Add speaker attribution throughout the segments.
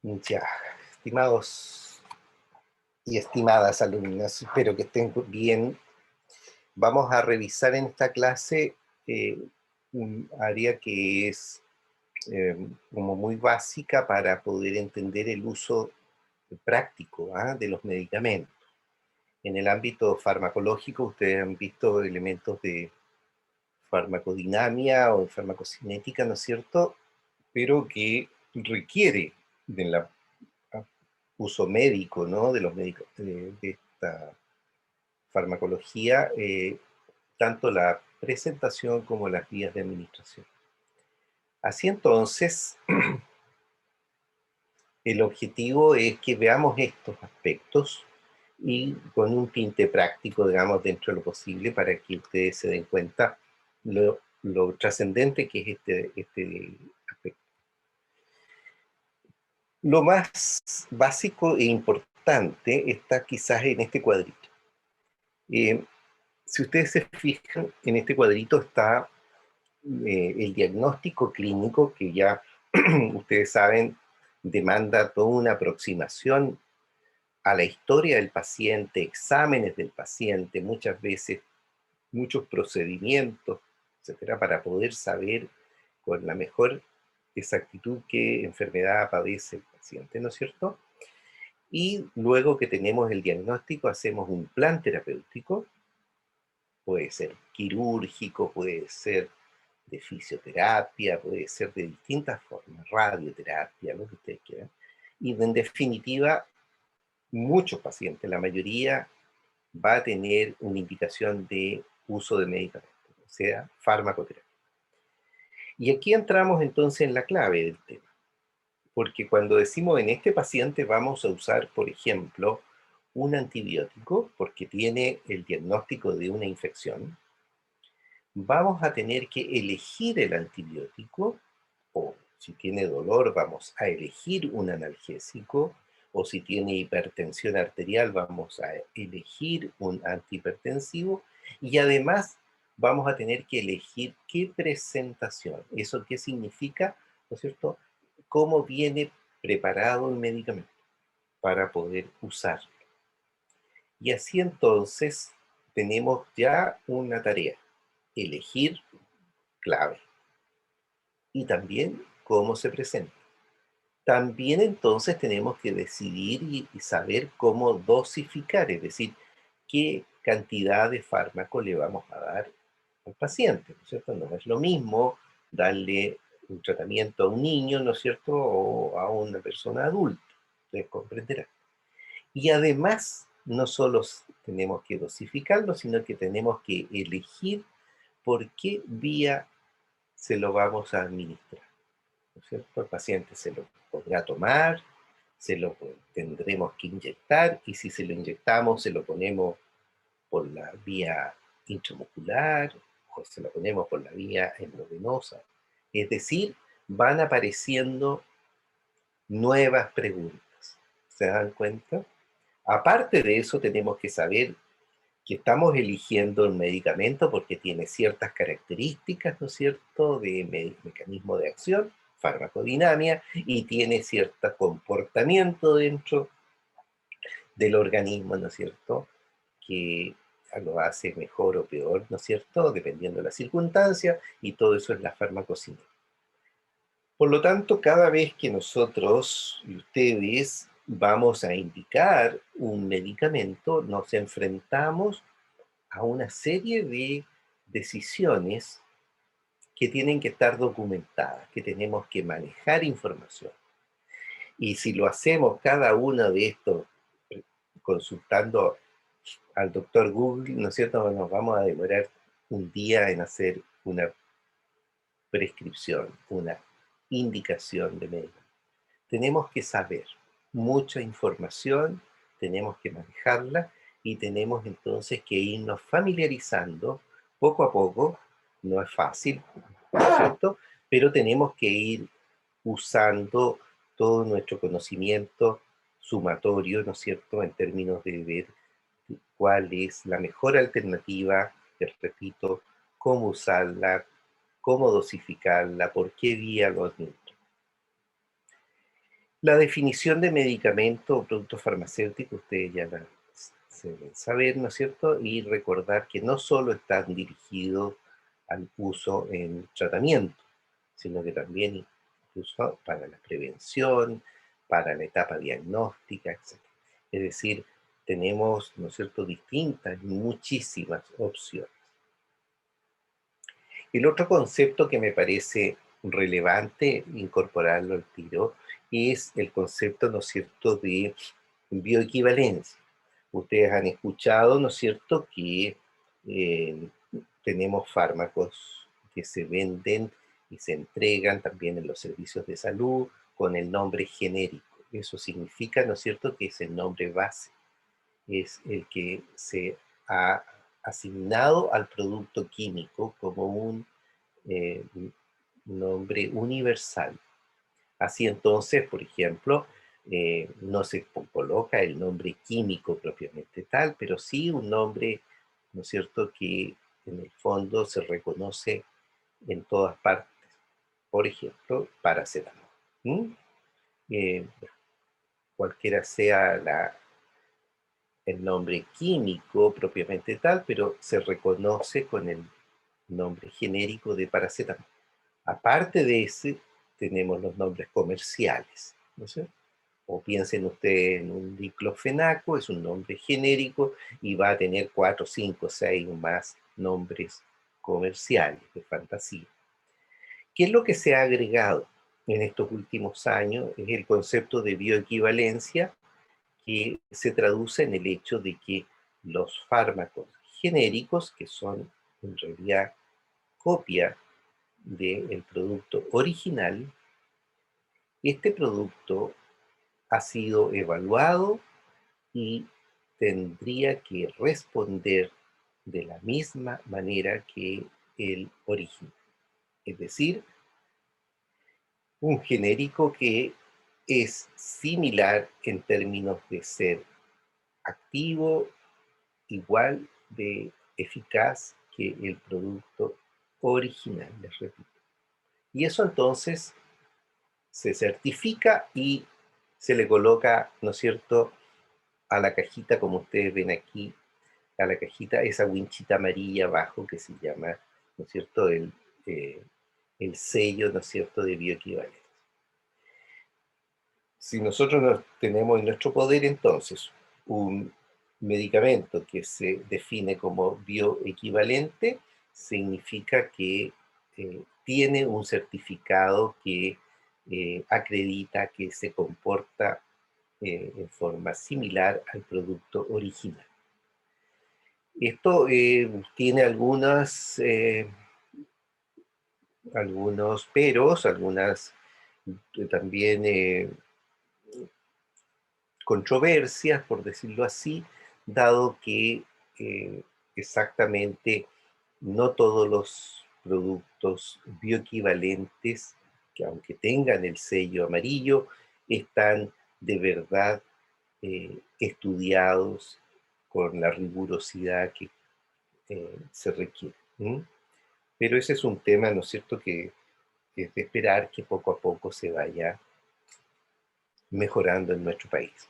Speaker 1: Ya, estimados y estimadas alumnas, espero que estén bien. Vamos a revisar en esta clase un área que es como muy básica para poder entender el uso práctico de los medicamentos. En el ámbito farmacológico, ustedes han visto elementos de farmacodinamia o farmacocinética, ¿no es cierto? Pero que requiere de la uso médico, ¿no? De los médicos, de esta farmacología, tanto la presentación como las vías de administración. Así entonces, el objetivo es que veamos estos aspectos y con un tinte práctico, digamos, dentro de lo posible, para que ustedes se den cuenta lo trascendente que es este aspecto. Lo más básico e importante está quizás en este cuadrito. Si ustedes se fijan, en este cuadrito está el diagnóstico clínico, que ya ustedes saben, demanda toda una aproximación a la historia del paciente, exámenes del paciente, muchas veces muchos procedimientos, etcétera, para poder saber con la mejor exactitud qué enfermedad padece el paciente, ¿no es cierto? Y luego que tenemos el diagnóstico, hacemos un plan terapéutico. Puede ser quirúrgico, puede ser de fisioterapia, puede ser de distintas formas, radioterapia, lo que ustedes quieran. Y en definitiva, muchos pacientes, la mayoría, va a tener una indicación de uso de medicamentos, o sea, farmacoterapia. Y aquí entramos entonces en la clave del tema, porque cuando decimos en este paciente vamos a usar, por ejemplo, un antibiótico, porque tiene el diagnóstico de una infección, vamos a tener que elegir el antibiótico, o si tiene dolor vamos a elegir un analgésico, o si tiene hipertensión arterial vamos a elegir un antihipertensivo, y además vamos a tener que elegir qué presentación, eso qué significa, ¿no es cierto?, cómo viene preparado el medicamento para poder usarlo. Y así entonces tenemos ya una tarea: elegir clave, y también cómo se presenta. También entonces tenemos que decidir y saber cómo dosificar, es decir, qué cantidad de fármaco le vamos a dar al paciente, ¿no es cierto? No es lo mismo darle un tratamiento a un niño, ¿no es cierto?, o a una persona adulta, ustedes comprenderán. Y además, no solo tenemos que dosificarlo, sino que tenemos que elegir por qué vía se lo vamos a administrar, ¿no es cierto? El paciente se lo podrá tomar, se lo tendremos que inyectar, y si se lo inyectamos, se lo ponemos por la vía intramuscular o se lo ponemos por la vía endovenosa. Es decir, van apareciendo nuevas preguntas. ¿Se dan cuenta? Aparte de eso, tenemos que saber que estamos eligiendo un medicamento porque tiene ciertas características, ¿no es cierto?, de mecanismo de acción, farmacodinamia, y tiene cierto comportamiento dentro del organismo, ¿no es cierto?, que lo hace mejor o peor, ¿no es cierto?, dependiendo de la circunstancia, y todo eso es la farmacocinética. Por lo tanto, cada vez que nosotros y ustedes vamos a indicar un medicamento, nos enfrentamos a una serie de decisiones que tienen que estar documentadas, que tenemos que manejar información. Y si lo hacemos cada uno de estos consultando al doctor Google, ¿no es cierto?, nos vamos a demorar un día en hacer una prescripción, una indicación de medicamento. Tenemos que saber mucha información, tenemos que manejarla, y tenemos entonces que irnos familiarizando poco a poco. No es fácil, ¿no es cierto?, pero tenemos que ir usando todo nuestro conocimiento sumatorio, ¿no es cierto?, en términos de ver cuál es la mejor alternativa, les repito, cómo usarla, cómo dosificarla, por qué vía lo administro. La definición de medicamento o producto farmacéutico, ustedes ya la se deben saber, ¿no es cierto? Y recordar que no solo están dirigidos al uso en tratamiento, sino que también incluso para la prevención, para la etapa diagnóstica, etc. Es decir, tenemos, ¿no es cierto?, distintas, muchísimas opciones. El otro concepto que me parece relevante incorporarlo al tiro es el concepto, ¿no es cierto?, de bioequivalencia. Ustedes han escuchado, ¿no es cierto?, que eh, tenemos fármacos que se venden y se entregan también en los servicios de salud con el nombre genérico. Eso significa, ¿no es cierto?, que es el nombre base, es el que se ha asignado al producto químico como un eh, nombre universal. Así entonces, por ejemplo, no se coloca el nombre químico propiamente tal, pero sí un nombre, ¿no es cierto?, que en el fondo se reconoce en todas partes. Por ejemplo, paracetamol. ¿Mm? Eh, Cualquiera sea el nombre químico propiamente tal, pero se reconoce con el nombre genérico de paracetamol. Aparte de ese, tenemos los nombres comerciales, ¿no es cierto? O piensen ustedes en un diclofenaco, es un nombre genérico y va a tener 4, 5, 6 o más nombres comerciales de fantasía. ¿Qué es lo que se ha agregado en estos últimos años? Es el concepto de bioequivalencia, que se traduce en el hecho de que los fármacos genéricos, que son en realidad copia del producto original, este producto ha sido evaluado y tendría que responder de la misma manera que el original. Es decir, un genérico que es similar en términos de ser activo, igual de eficaz que el producto original, les repito. Y eso entonces se certifica y se le coloca, ¿no es cierto?, a la cajita, como ustedes ven aquí, a la cajita, esa winchita amarilla abajo que se llama, ¿no es cierto?, eh, el sello, ¿no es cierto?, de bioequivalencia. Si nosotros tenemos en nuestro poder entonces un medicamento que se define como bioequivalente, significa que tiene un certificado que acredita que se comporta en forma similar al producto original. Esto tiene algunos peros, algunas también controversias, por decirlo así, dado que eh, exactamente no todos los productos bioequivalentes, que aunque tengan el sello amarillo, están de verdad estudiados con la rigurosidad que se requiere. ¿Mm? Pero ese es un tema, ¿no es cierto?, que es de esperar que poco a poco se vaya mejorando en nuestro país.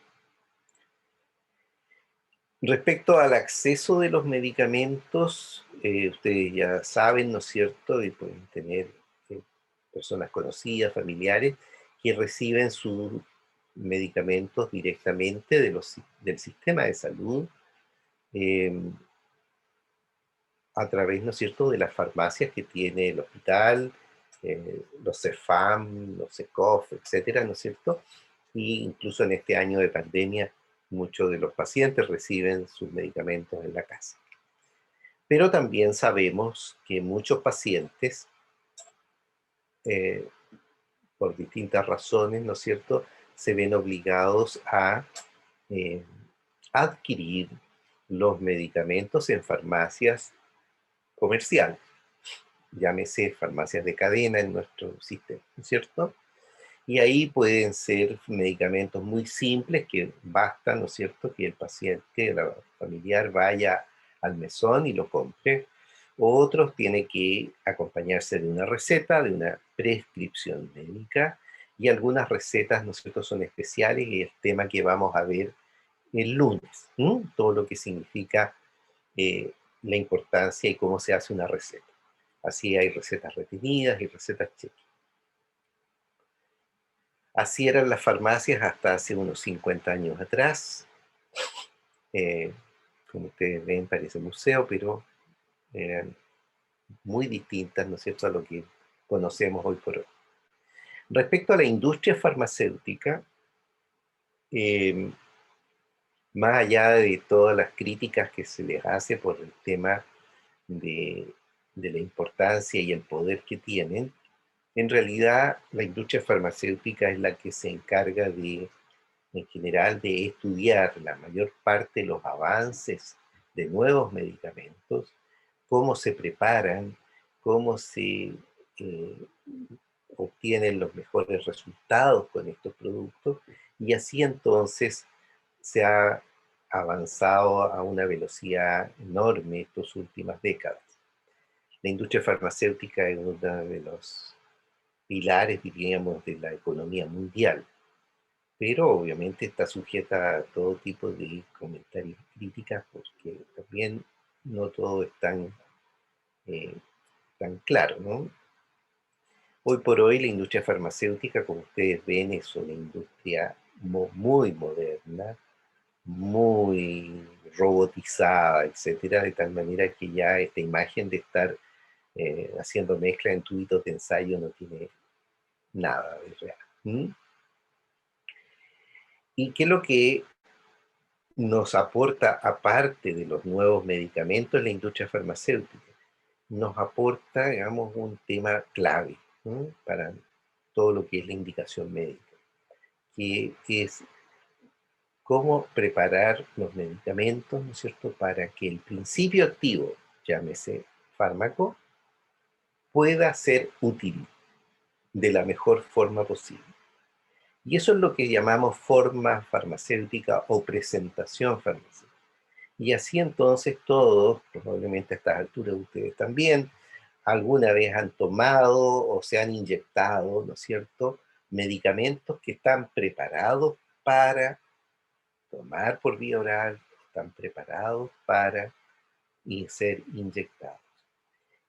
Speaker 1: Respecto al acceso de los medicamentos, ustedes ya saben, ¿no es cierto?, y pueden tener eh, personas conocidas, familiares, que reciben sus medicamentos directamente del sistema de salud, eh, a través, ¿no es cierto?, de las farmacias que tiene el hospital, los CEFAM, los ECOF, etcétera, ¿no es cierto? Y incluso en este año de pandemia, muchos de los pacientes reciben sus medicamentos en la casa. Pero también sabemos que muchos pacientes, eh, por distintas razones, ¿no es cierto?, se ven obligados a eh, adquirir los medicamentos en farmacias comerciales, llámese farmacias de cadena en nuestro sistema, ¿no es cierto? Y ahí pueden ser medicamentos muy simples que basta, ¿no es cierto?, que el paciente, el familiar vaya al mesón y lo compre. Otros tienen que acompañarse de una receta, de una prescripción médica, y algunas recetas, ¿no es cierto?, son especiales, y el tema que vamos a ver el lunes, todo lo que significa eh, la importancia y cómo se hace una receta. Así hay recetas retenidas y recetas cheques. Así eran las farmacias hasta hace unos 50 años atrás. Eh, Como ustedes ven, parece museo, pero eran muy distintas, ¿no es cierto?, a lo que conocemos hoy por hoy. Respecto a la industria farmacéutica, eh, más allá de todas las críticas que se les hace por el tema de, de la importancia y el poder que tienen, en realidad la industria farmacéutica es la que se encarga de, en general, de estudiar la mayor parte de los avances de nuevos medicamentos, cómo se preparan, cómo se eh, obtienen los mejores resultados con estos productos, y así entonces se ha avanzado a una velocidad enorme estas últimas décadas. La industria farmacéutica es uno de los pilares, diríamos, de la economía mundial, pero obviamente está sujeta a todo tipo de comentarios y críticas, porque también no todo es eh, tan claro, ¿no? Hoy por hoy la industria farmacéutica, como ustedes ven, es una industria muy moderna, muy robotizada, etcétera, de tal manera que ya esta imagen de estar haciendo mezcla en tubitos de ensayo no tiene nada de real. ¿Y qué es lo que nos aporta, aparte de los nuevos medicamentos, la industria farmacéutica? Nos aporta, digamos, un tema clave, ¿no?, para todo lo que es la indicación médica, que es cómo preparar los medicamentos, ¿no es cierto?, para que el principio activo, llámese fármaco, pueda ser útil de la mejor forma posible. Y eso es lo que llamamos forma farmacéutica o presentación farmacéutica. Y así entonces todos, probablemente a estas alturas ustedes también, alguna vez han tomado o se han inyectado, ¿no es cierto?, medicamentos que están preparados para tomar por vía oral, están preparados para ser inyectados.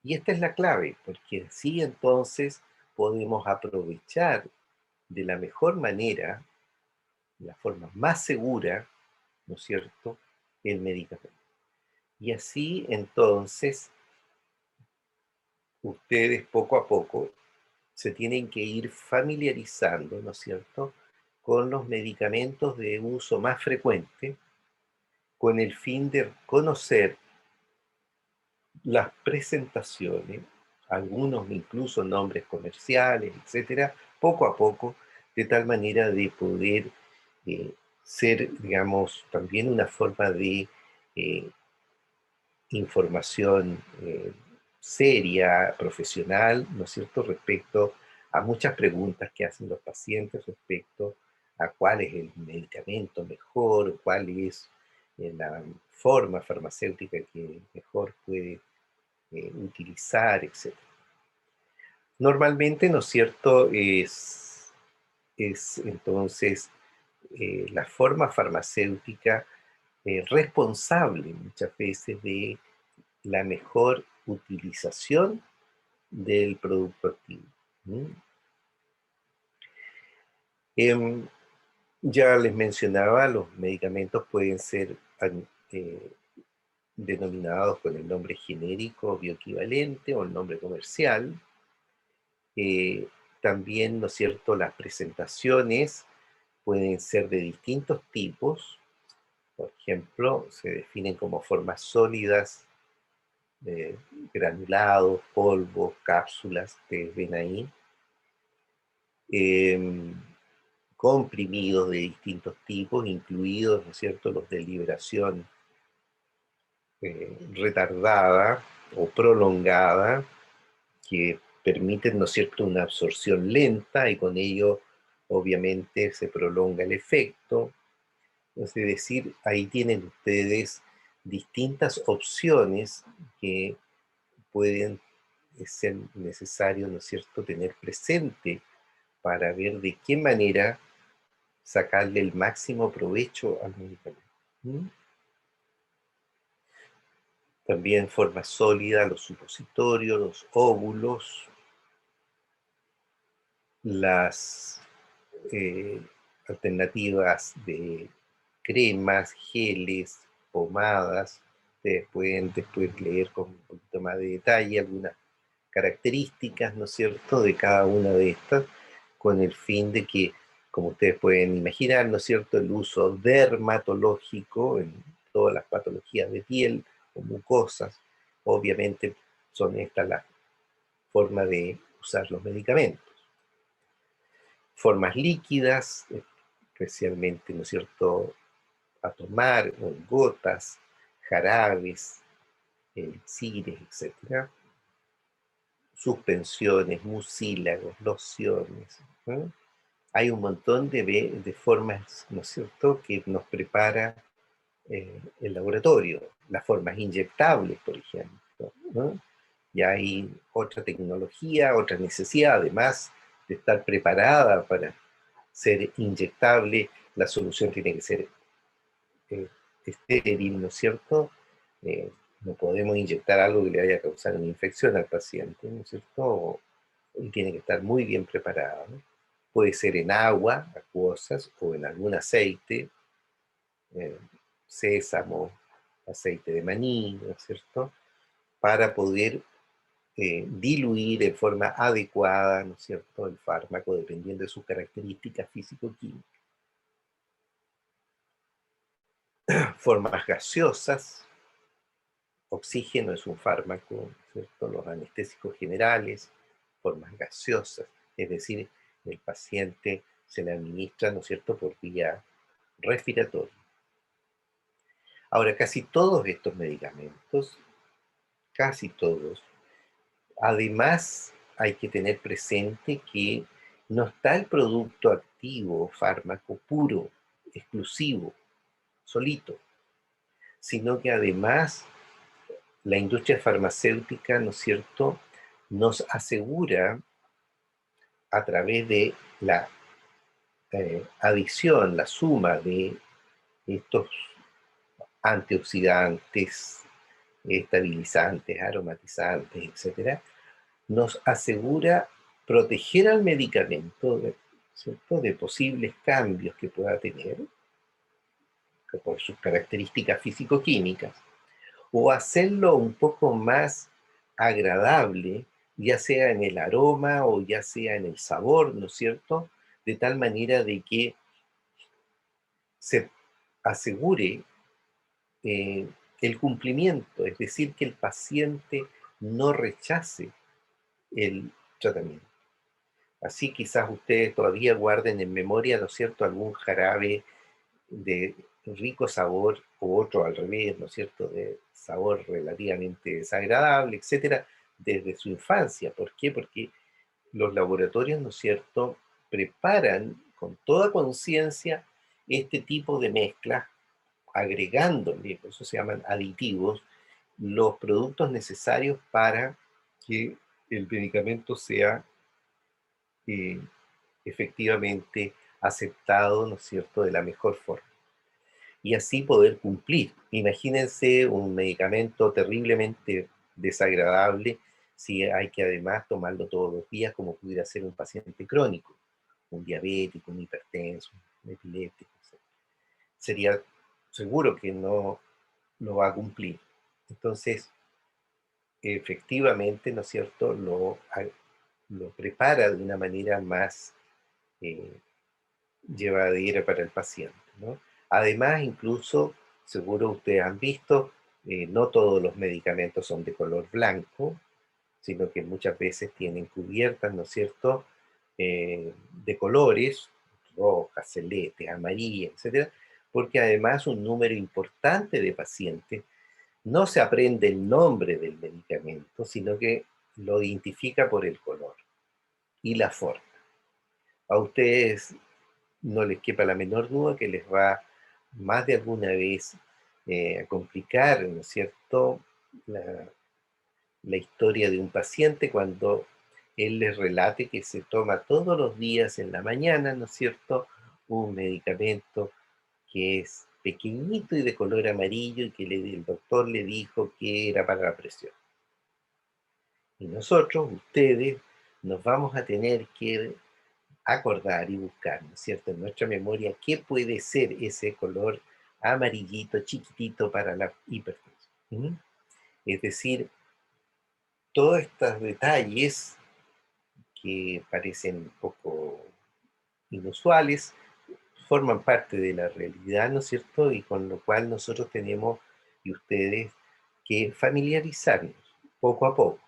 Speaker 1: Y esta es la clave, porque así entonces podemos aprovechar de la mejor manera, la forma más segura, ¿no es cierto?, el medicamento. Y así entonces ustedes poco a poco se tienen que ir familiarizando, ¿no es cierto?, con los medicamentos de uso más frecuente, con el fin de conocer las presentaciones, algunos incluso nombres comerciales, etcétera, poco a poco, de tal manera de poder eh, ser, digamos, también una forma de eh, información seria, profesional, ¿no es cierto?, respecto a muchas preguntas que hacen los pacientes respecto a cuál es el medicamento mejor, cuál es la forma farmacéutica que mejor puede utilizar, etc. Normalmente, ¿no es cierto?, es entonces la forma farmacéutica responsable muchas veces de la mejor utilización del producto activo. ¿Mm? Em, ya les mencionaba, los medicamentos pueden ser eh, denominados con el nombre genérico bioequivalente o el nombre comercial. Eh, También, ¿no es cierto?, las presentaciones pueden ser de distintos tipos. Por ejemplo, se definen como formas sólidas, eh, granulados, polvos, cápsulas, ustedes ven ahí. em, Comprimidos de distintos tipos, incluidos, ¿no es cierto?, los de liberación retardada o prolongada, que permiten, ¿no es cierto?, una absorción lenta y con ello obviamente se prolonga el efecto. Es decir, ahí tienen ustedes distintas opciones que pueden ser necesario, ¿no es cierto?, tener presente para ver de qué manera sacarle el máximo provecho al medicamento. ¿Mm? También forma sólida los supositorios, los óvulos, las eh, alternativas de cremas, geles, pomadas. Ustedes pueden después leer con un poquito más de detalle algunas características, ¿no es cierto?, de cada una de estas, con el fin de que, como ustedes pueden imaginar, ¿no es cierto?, el uso dermatológico en todas las patologías de piel o mucosas, obviamente son estas las formas de usar los medicamentos. Formas líquidas, especialmente, ¿no es cierto?, a tomar, o en gotas, jarabes, elixires, etcétera, suspensiones, mucílagos, lociones, ¿no? Hay un montón de formas, ¿no es cierto?, que nos prepara el laboratorio. Las formas inyectables, por ejemplo, ¿no? Y hay otra tecnología, otra necesidad, además de estar preparada para ser inyectable, la solución tiene que ser eh, estéril, ¿no es cierto? Eh, no podemos inyectar algo que le vaya a causar una infección al paciente, ¿no es cierto? Y tiene que estar muy bien preparado, ¿no? Puede ser en agua, acuosas, o en algún aceite, eh, sésamo, aceite de maní, ¿no es cierto? Para poder diluir en forma adecuada, ¿no es cierto?, el fármaco, dependiendo de sus características físico-químicas. Formas gaseosas, oxígeno es un fármaco, ¿cierto? Los anestésicos generales, formas gaseosas, es decir, el paciente se le administra, ¿no es cierto?, por vía respiratoria. Ahora, casi todos estos medicamentos, casi todos, además hay que tener presente que no está el producto activo, fármaco puro, exclusivo, solito, sino que además la industria farmacéutica, ¿no es cierto?, nos asegura a través de la adición, la suma de estos antioxidantes, estabilizantes, aromatizantes, etcétera, nos asegura proteger al medicamento, ¿cierto?, de posibles cambios que pueda tener por sus características físico-químicas, o hacerlo un poco más agradable, ya sea en el aroma o ya sea en el sabor, ¿no es cierto? De tal manera de que se asegure eh, el cumplimiento, es decir, que el paciente no rechace el tratamiento. Así quizás ustedes todavía guarden en memoria, ¿no es cierto?, algún jarabe de rico sabor o otro al revés, ¿no es cierto?, de sabor relativamente desagradable, etcétera, desde su infancia. ¿Por qué? Porque los laboratorios, ¿no es cierto?, preparan con toda conciencia este tipo de mezclas, agregándole, por eso se llaman aditivos, los productos necesarios para que el medicamento sea eh, efectivamente aceptado, ¿no es cierto?, de la mejor forma. Y así poder cumplir. Imagínense un medicamento terriblemente desagradable si hay que además tomarlo todos los días, como pudiera ser un paciente crónico, un diabético, un hipertenso, un epiléptico, etc. Sería seguro que no lo va a cumplir. Entonces, efectivamente, ¿no es cierto?, lo prepara de una manera más eh, llevadera para el paciente, ¿no? Además, incluso, seguro ustedes han visto, no todos los medicamentos son de color blanco, sino que muchas veces tienen cubiertas, ¿no es cierto?, de colores, rojas, celestes, amarillas, etcétera, porque además un número importante de pacientes no se aprende el nombre del medicamento, sino que lo identifica por el color y la forma. A ustedes no les quepa la menor duda que les va más de alguna vez a complicar, ¿no es cierto?, la, la historia de un paciente cuando él les relate que se toma todos los días en la mañana, ¿no es cierto?, un medicamento que es pequeñito y de color amarillo y que el doctor le dijo que era para la presión. Y nosotros, ustedes, nos vamos a tener que acordar y buscar, ¿no es cierto?, en nuestra memoria, qué puede ser ese color amarillito, chiquitito para la hipertensión. ¿Mm? Es decir, todos estos detalles que parecen un poco inusuales forman parte de la realidad, ¿no es cierto? Y con lo cual nosotros tenemos, y ustedes, que familiarizarnos poco a poco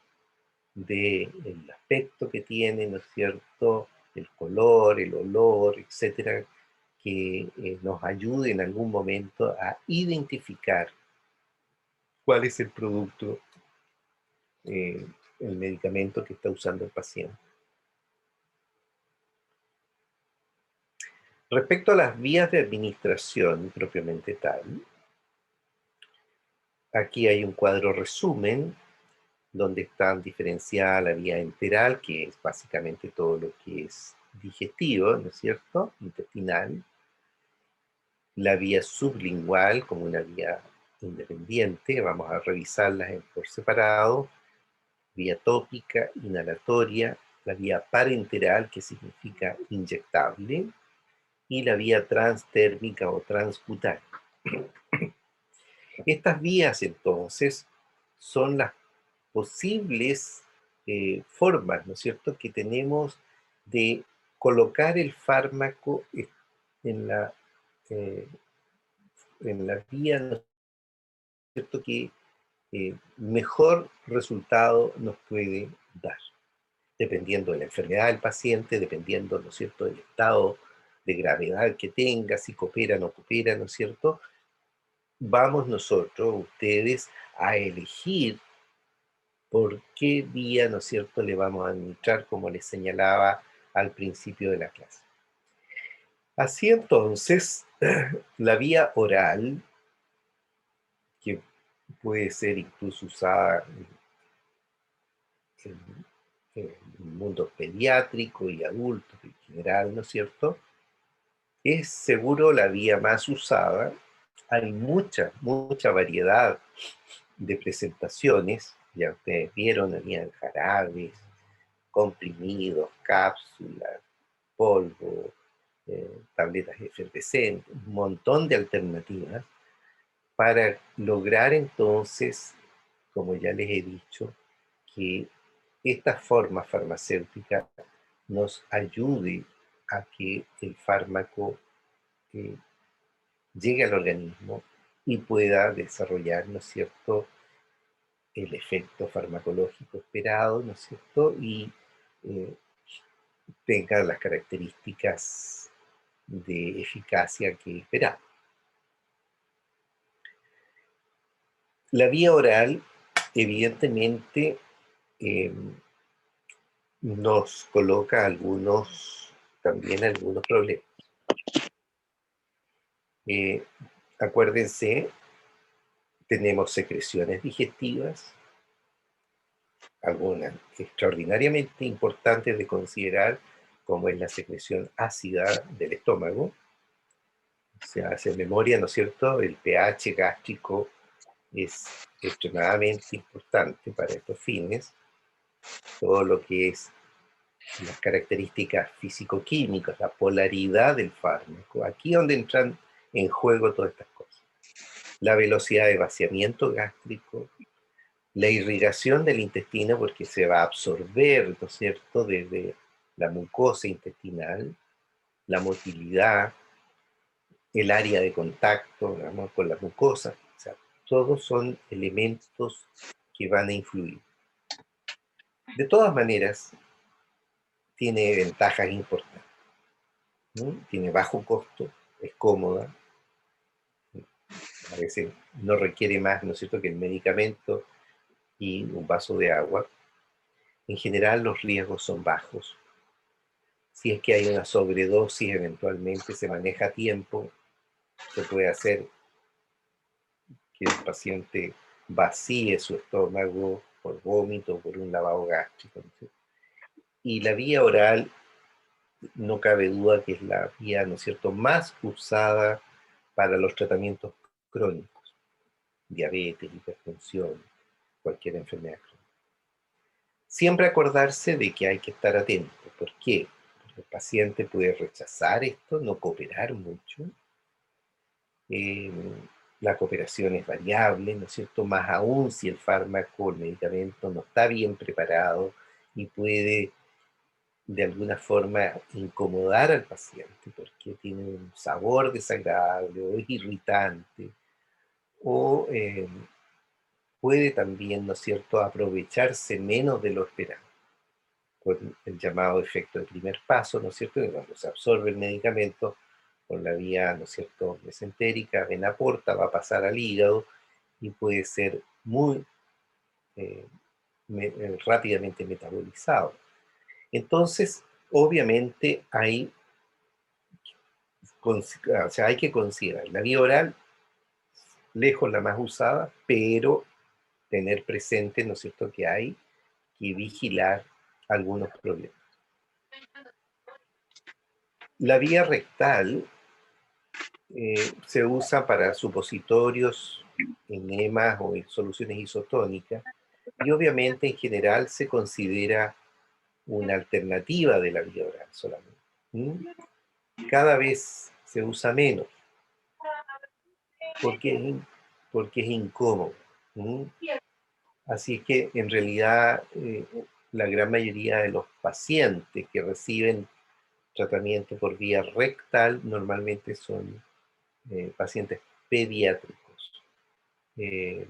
Speaker 1: del aspecto que tiene, ¿no es cierto?, el color, el olor, etcétera, que nos ayude en algún momento a identificar cuál es el producto, eh, el medicamento que está usando el paciente. Respecto a las vías de administración propiamente tal, aquí hay un cuadro resumen donde están diferenciadas la vía enteral, que es básicamente todo lo que es digestivo, ¿no es cierto?, intestinal, la vía sublingual como una vía independiente, vamos a revisarlas por separado, vía tópica, inhalatoria, la vía parenteral, que significa inyectable, y la vía transtérmica o transcutánea. Estas vías, entonces, son las posibles formas, ¿no es cierto?, que tenemos de colocar el fármaco en eh, en la vía, ¿no es cierto?, que mejor resultado nos puede dar, dependiendo de la enfermedad del paciente, dependiendo, ¿no es cierto?, del estado de gravedad que tenga, si coopera o no coopera, ¿no es cierto? Vamos nosotros, ustedes, a elegir por qué vía, ¿no es cierto?, le vamos a administrar, como les señalaba al principio de la clase. Así entonces, la vía oral, que puede ser incluso usada en el mundo pediátrico y adultos en general, ¿no es cierto?, es seguro la vía más usada. Hay mucha variedad de presentaciones, ya ustedes vieron, había jarabes, comprimidos, cápsulas, polvo, tabletas efervescentes, un montón de alternativas para lograr entonces, como ya les he dicho, que esta forma farmacéutica nos ayude a que el fármaco eh, llegue al organismo y pueda desarrollar, ¿no es cierto?, el efecto farmacológico esperado, ¿no es cierto?, y eh, tenga las características de eficacia que esperamos. La vía oral, evidentemente, eh, nos coloca también algunos problemas. Eh, Acuérdense, tenemos secreciones digestivas, algunas extraordinariamente importantes de considerar, como es la secreción ácida del estómago. Se hace memoria, ¿no es cierto? El pH gástrico es extremadamente importante para estos fines. Todo lo que es las características físico-químicas, la polaridad del fármaco, aquí es donde entran en juego todas estas cosas. La velocidad de vaciamiento gástrico, la irrigación del intestino, porque se va a absorber, ¿no es cierto?, desde la mucosa intestinal, la motilidad, el área de contacto, digamos, con la mucosa, o sea, todos son elementos que van a influir. De todas maneras, tiene ventajas importantes, ¿no? Tiene bajo costo, es cómoda, a veces no requiere más, ¿no es cierto?, que el medicamento y un vaso de agua. En general los riesgos son bajos. Si es que hay una sobredosis, eventualmente se maneja a tiempo, se puede hacer que el paciente vacíe su estómago por vómito o por un lavado gástrico, ¿no? Y la vía oral, no cabe duda que es la vía, ¿no es cierto?, más usada para los tratamientos crónicos, diabetes, hipertensión, cualquier enfermedad crónica. Siempre acordarse de que hay que estar atento. ¿Por qué? Porque el paciente puede rechazar esto, no cooperar mucho. Eh, la cooperación es variable, ¿no es cierto? Más aún si el fármaco, el medicamento no está bien preparado y puede de alguna forma incomodar al paciente porque tiene un sabor desagradable o es irritante o puede también, ¿no es cierto?, aprovecharse menos de lo esperado con el llamado efecto de primer paso, ¿no es cierto?, que cuando se absorbe el medicamento por la vía, ¿no es cierto?, mesentérica, vena porta, va a pasar al hígado y puede ser muy eh, rápidamente metabolizado. Entonces, obviamente o sea, hay que considerar la vía oral, lejos la más usada, pero tener presente, ¿no es cierto?, que hay que vigilar algunos problemas. La vía rectal se usa para supositorios, enemas o soluciones isotónicas, y obviamente en general se considera una alternativa de la vía oral solamente. ¿Mm? Cada vez se usa menos porque porque es incómodo. ¿Mm? Así es que en realidad la gran mayoría de los pacientes que reciben tratamiento por vía rectal normalmente son pacientes pediátricos, eh,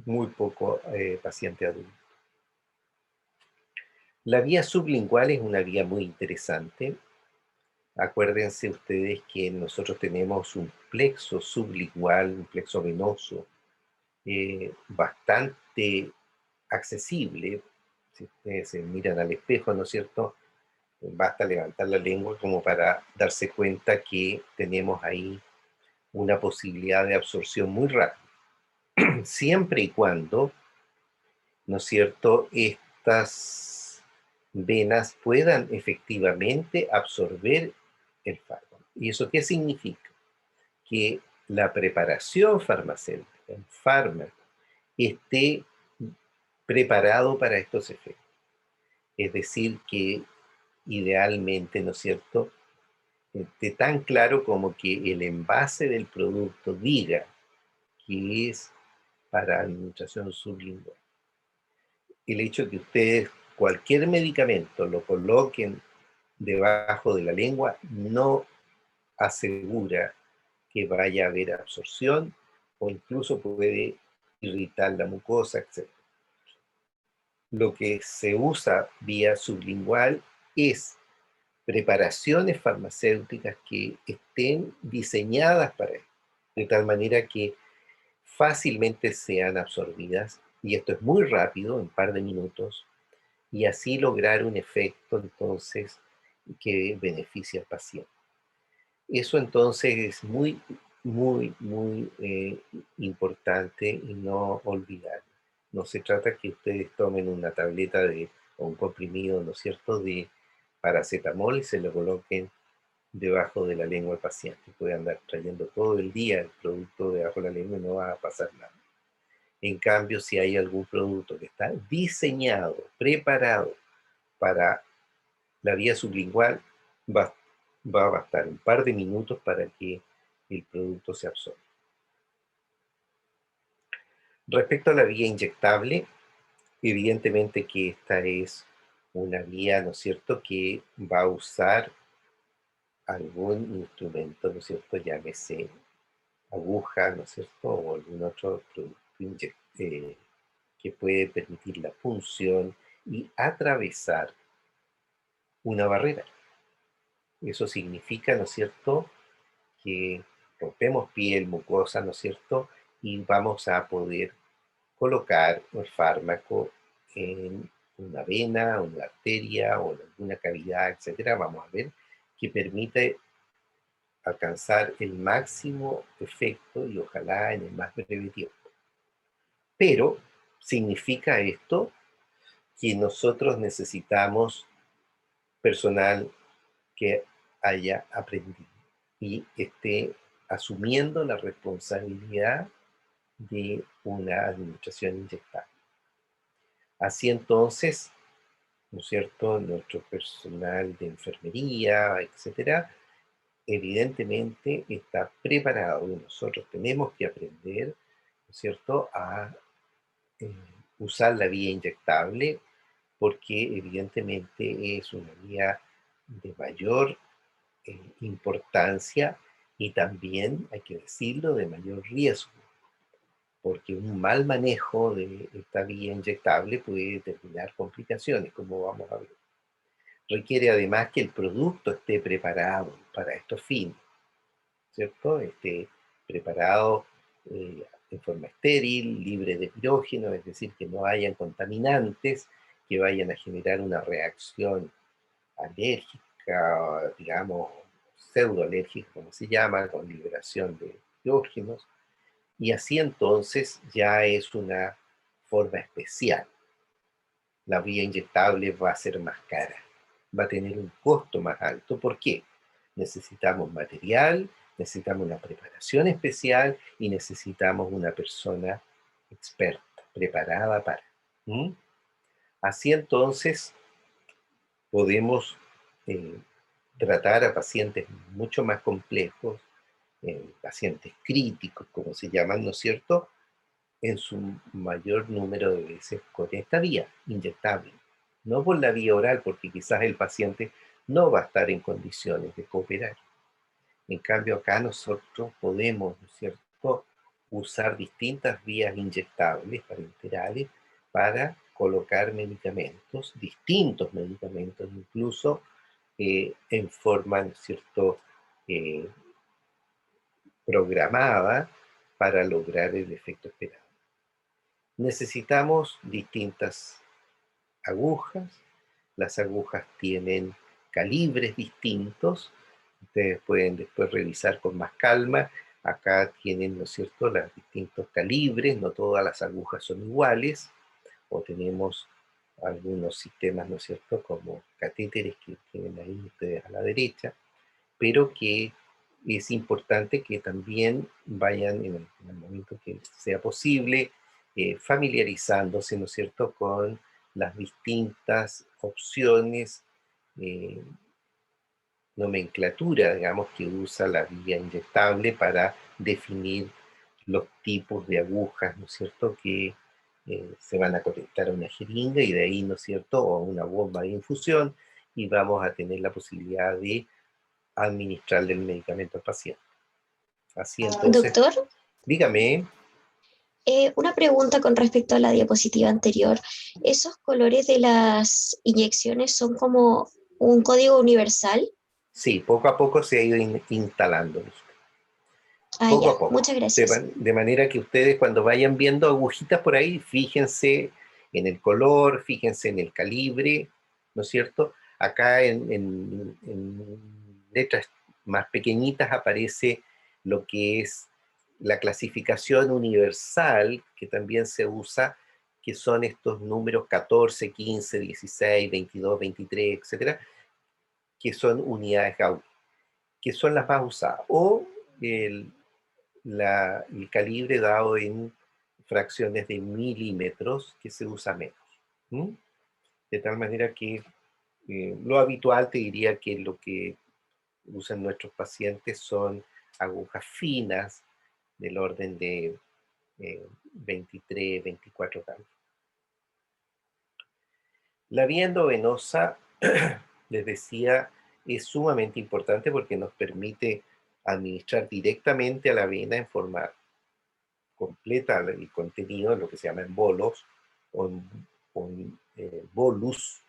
Speaker 1: muy poco paciente adulto. La vía sublingual es una vía muy interesante. Acuérdense ustedes que nosotros tenemos un plexo sublingual, un plexo venoso, bastante accesible. Si ustedes se miran al espejo, ¿no es cierto? Basta levantar la lengua como para darse cuenta que tenemos ahí una posibilidad de absorción muy rápida. Siempre y cuando, ¿no es cierto?, estas venas puedan efectivamente absorber el fármaco. ¿Y eso qué significa? Que la preparación farmacéutica, el fármaco, esté preparado para estos efectos. Es decir, que idealmente, ¿no es cierto?, esté tan claro como que el envase del producto diga que es para administración sublingual. El hecho de que ustedes cualquier medicamento lo coloquen debajo de la lengua no asegura que vaya a haber absorción o incluso puede irritar la mucosa, etc. Lo que se usa vía sublingual es preparaciones farmacéuticas que estén diseñadas para esto, de tal manera que fácilmente sean absorbidas, y esto es muy rápido, en un par de minutos, y así lograr un efecto entonces que beneficie al paciente. Eso entonces es muy, muy, muy importante y no olvidar. No se trata que ustedes tomen una tableta o un comprimido, ¿no es cierto?, de paracetamol y se lo coloquen debajo de la lengua del paciente. Puede andar trayendo todo el día el producto debajo de la lengua y no va a pasar nada. En cambio, si hay algún producto que está diseñado, preparado para la vía sublingual, va, va a bastar un par de minutos para que el producto se absorba. Respecto a la vía inyectable, evidentemente que esta es una vía, ¿no es cierto?, que va a usar algún instrumento, ¿no es cierto?, llámese aguja, ¿no es cierto?, o algún otro producto que puede permitir la punción y atravesar una barrera. Eso significa, ¿no es cierto?, que rompemos piel, mucosa, ¿no es cierto?, y vamos a poder colocar el fármaco en una vena, una arteria o en alguna cavidad, etcétera. Vamos a ver que permite alcanzar el máximo efecto y ojalá en el más breve tiempo. Pero, ¿significa esto que nosotros necesitamos personal que haya aprendido y esté asumiendo la responsabilidad de una administración inyectable. Así entonces, ¿no es cierto?, nuestro personal de enfermería, etcétera, evidentemente está preparado y nosotros tenemos que aprender, ¿no es cierto?, a eh, usar la vía inyectable porque evidentemente es una vía de mayor importancia y también, hay que decirlo, de mayor riesgo, porque un mal manejo de esta vía inyectable puede determinar complicaciones, como vamos a ver. Requiere además que el producto esté preparado para estos fines, ¿cierto? Esté preparado en forma estéril, libre de pirógeno, es decir, que no hayan contaminantes que vayan a generar una reacción alérgica, digamos, pseudoalérgica, como se llama, con liberación de pirógenos, y así entonces ya es una forma especial. La vía inyectable va a ser más cara, va a tener un costo más alto. ¿Por qué? Necesitamos material, necesitamos una preparación especial y necesitamos una persona experta, preparada para. ¿Mm? Así entonces podemos eh, tratar a pacientes mucho más complejos, pacientes críticos, como se llaman, ¿no es cierto?, en su mayor número de veces con esta vía inyectable, no por la vía oral, porque quizás el paciente no va a estar en condiciones de cooperar. En cambio, acá nosotros podemos, ¿no es cierto?, usar distintas vías inyectables parenterales para colocar medicamentos, distintos medicamentos incluso, en forma, ¿no es cierto?, eh, programada para lograr el efecto esperado. Necesitamos distintas agujas. Las agujas tienen calibres distintos. Ustedes pueden después revisar con más calma. Acá tienen, ¿no es cierto?, los distintos calibres. No todas las agujas son iguales. O tenemos algunos sistemas, ¿no es cierto?, como catéteres que tienen ahí ustedes a la derecha, pero que es importante que también vayan en el momento que sea posible, familiarizándose, ¿no es cierto?, con las distintas opciones, eh, nomenclatura, digamos, que usa la vía inyectable para definir los tipos de agujas, ¿no es cierto?, que se van a conectar a una jeringa y de ahí, ¿no es cierto?, o a una bomba de infusión y vamos a tener la posibilidad de administrarle el medicamento al paciente. Así entonces,
Speaker 2: Doctor,
Speaker 1: dígame.
Speaker 2: una pregunta con respecto a la diapositiva anterior. ¿Esos colores de las inyecciones son como un código universal?
Speaker 1: Sí, poco a poco se ha ido instalando,
Speaker 2: Ah,
Speaker 1: poco
Speaker 2: ya,
Speaker 1: a poco.
Speaker 2: muchas
Speaker 1: De,
Speaker 2: gracias.
Speaker 1: de manera que ustedes cuando vayan viendo agujitas por ahí, fíjense en el color, fíjense en el calibre, ¿no es cierto? Acá en letras más pequeñitas aparece lo que es la clasificación universal, que también se usa, que son estos números 14, 15, 16, 22, 23, etcétera, que son unidades Gauss, que son las más usadas, o el, el calibre dado en fracciones de milímetros, que se usa menos. ¿Mm? De tal manera que lo habitual te diría que lo que usan nuestros pacientes son agujas finas del orden de 23, 24 gramos. La vía endovenosa, les decía, es sumamente importante porque nos permite administrar directamente a la vena en forma completa el contenido, lo que se llama en bolos o en bolus,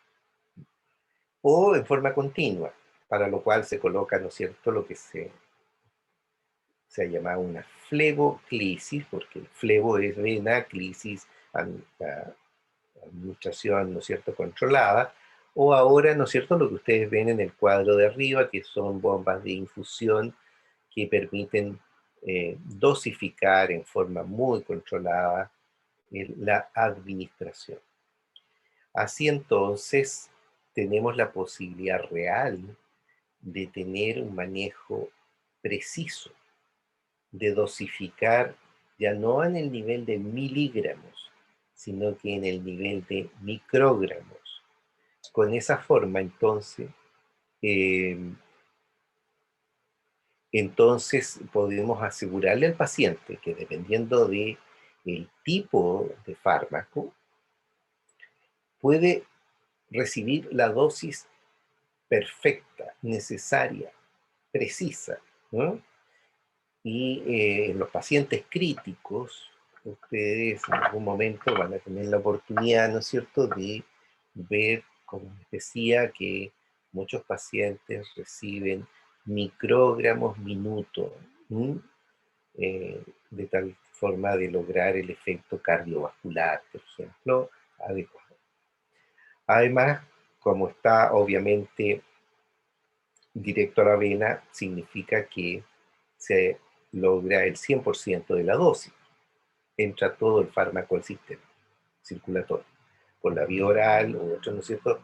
Speaker 1: o en forma continua, para lo cual se coloca, ¿no es cierto?, lo que se ha llamado una fleboclisis, porque el flebo es vena, clisis, administración, ¿no es cierto?, controlada, o ahora, ¿no es cierto?, lo que ustedes ven en el cuadro de arriba, que son bombas de infusión que permiten dosificar en forma muy controlada la administración. Así entonces tenemos la posibilidad real de tener un manejo preciso, de dosificar ya no en el nivel de miligramos, sino que en el nivel de microgramos. Con esa forma, eh, entonces podemos asegurarle al paciente que dependiendo de el tipo de fármaco, puede recibir la dosis perfecta, necesaria, precisa, ¿no? Y en los pacientes críticos, ustedes en algún momento van a tener la oportunidad, ¿no es cierto?, de ver, como les decía, que muchos pacientes reciben microgramos minuto, de tal forma de lograr el efecto cardiovascular, por ejemplo, adecuado. Además, como está obviamente directo a la vena, significa que se logra el 100% de la dosis. Entra todo el fármaco al sistema circulatorio. Por la vía oral u otro, ¿no es cierto?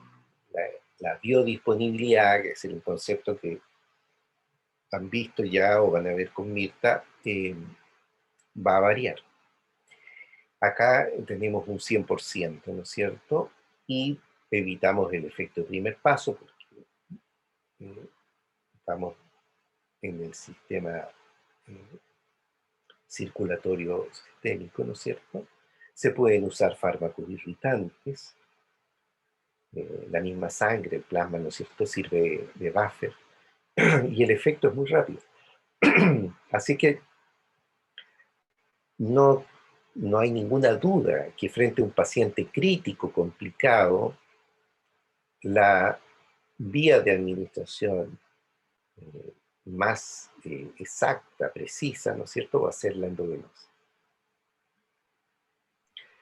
Speaker 1: La biodisponibilidad, que es el concepto que han visto ya o van a ver con Mirta, va a variar. Acá tenemos un 100%, ¿no es cierto? Y evitamos el efecto de primer paso porque estamos en el sistema circulatorio sistémico, ¿no es cierto? Se pueden usar fármacos irritantes, la misma sangre, el plasma, ¿no es cierto?, sirve de buffer, y el efecto es muy rápido. Así que no, no hay ninguna duda que frente a un paciente crítico, complicado, la vía de administración más exacta, precisa, ¿no es cierto?, va a ser la endovenosa.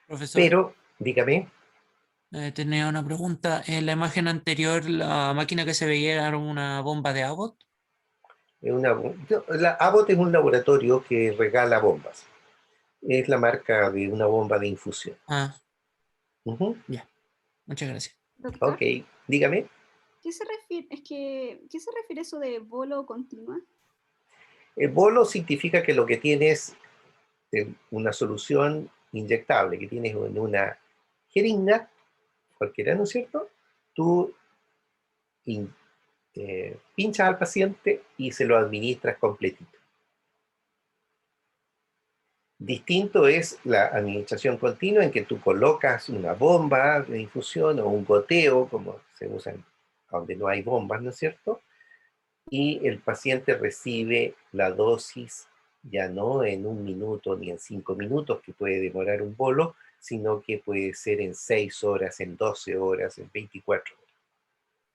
Speaker 3: Profesor,
Speaker 1: Pero, dígame.
Speaker 3: tenía una pregunta. En la imagen anterior, la máquina que se veía era una bomba de Abbott.
Speaker 1: Abbott es un laboratorio que regala bombas. Es la marca de una bomba de infusión.
Speaker 3: Ah,
Speaker 1: Ujú.
Speaker 3: ya. Muchas gracias.
Speaker 4: Doctor,
Speaker 1: Ok, dígame.
Speaker 4: ¿qué se refiere, ¿qué se refiere eso de bolo continua?
Speaker 1: El bolo significa que lo que tienes es una solución inyectable, que tienes en una jeringa, cualquiera, ¿no es cierto? Tú pinchas al paciente y se lo administras completito. Distinto es la administración continua en que tú colocas una bomba de infusión o un goteo, como se usan donde no hay bombas, ¿no es cierto? Y el paciente recibe la dosis ya no en 1 minuto ni en 5 minutos, que puede demorar un bolo, sino que puede ser en 6 horas, en 12 horas, en 24 horas.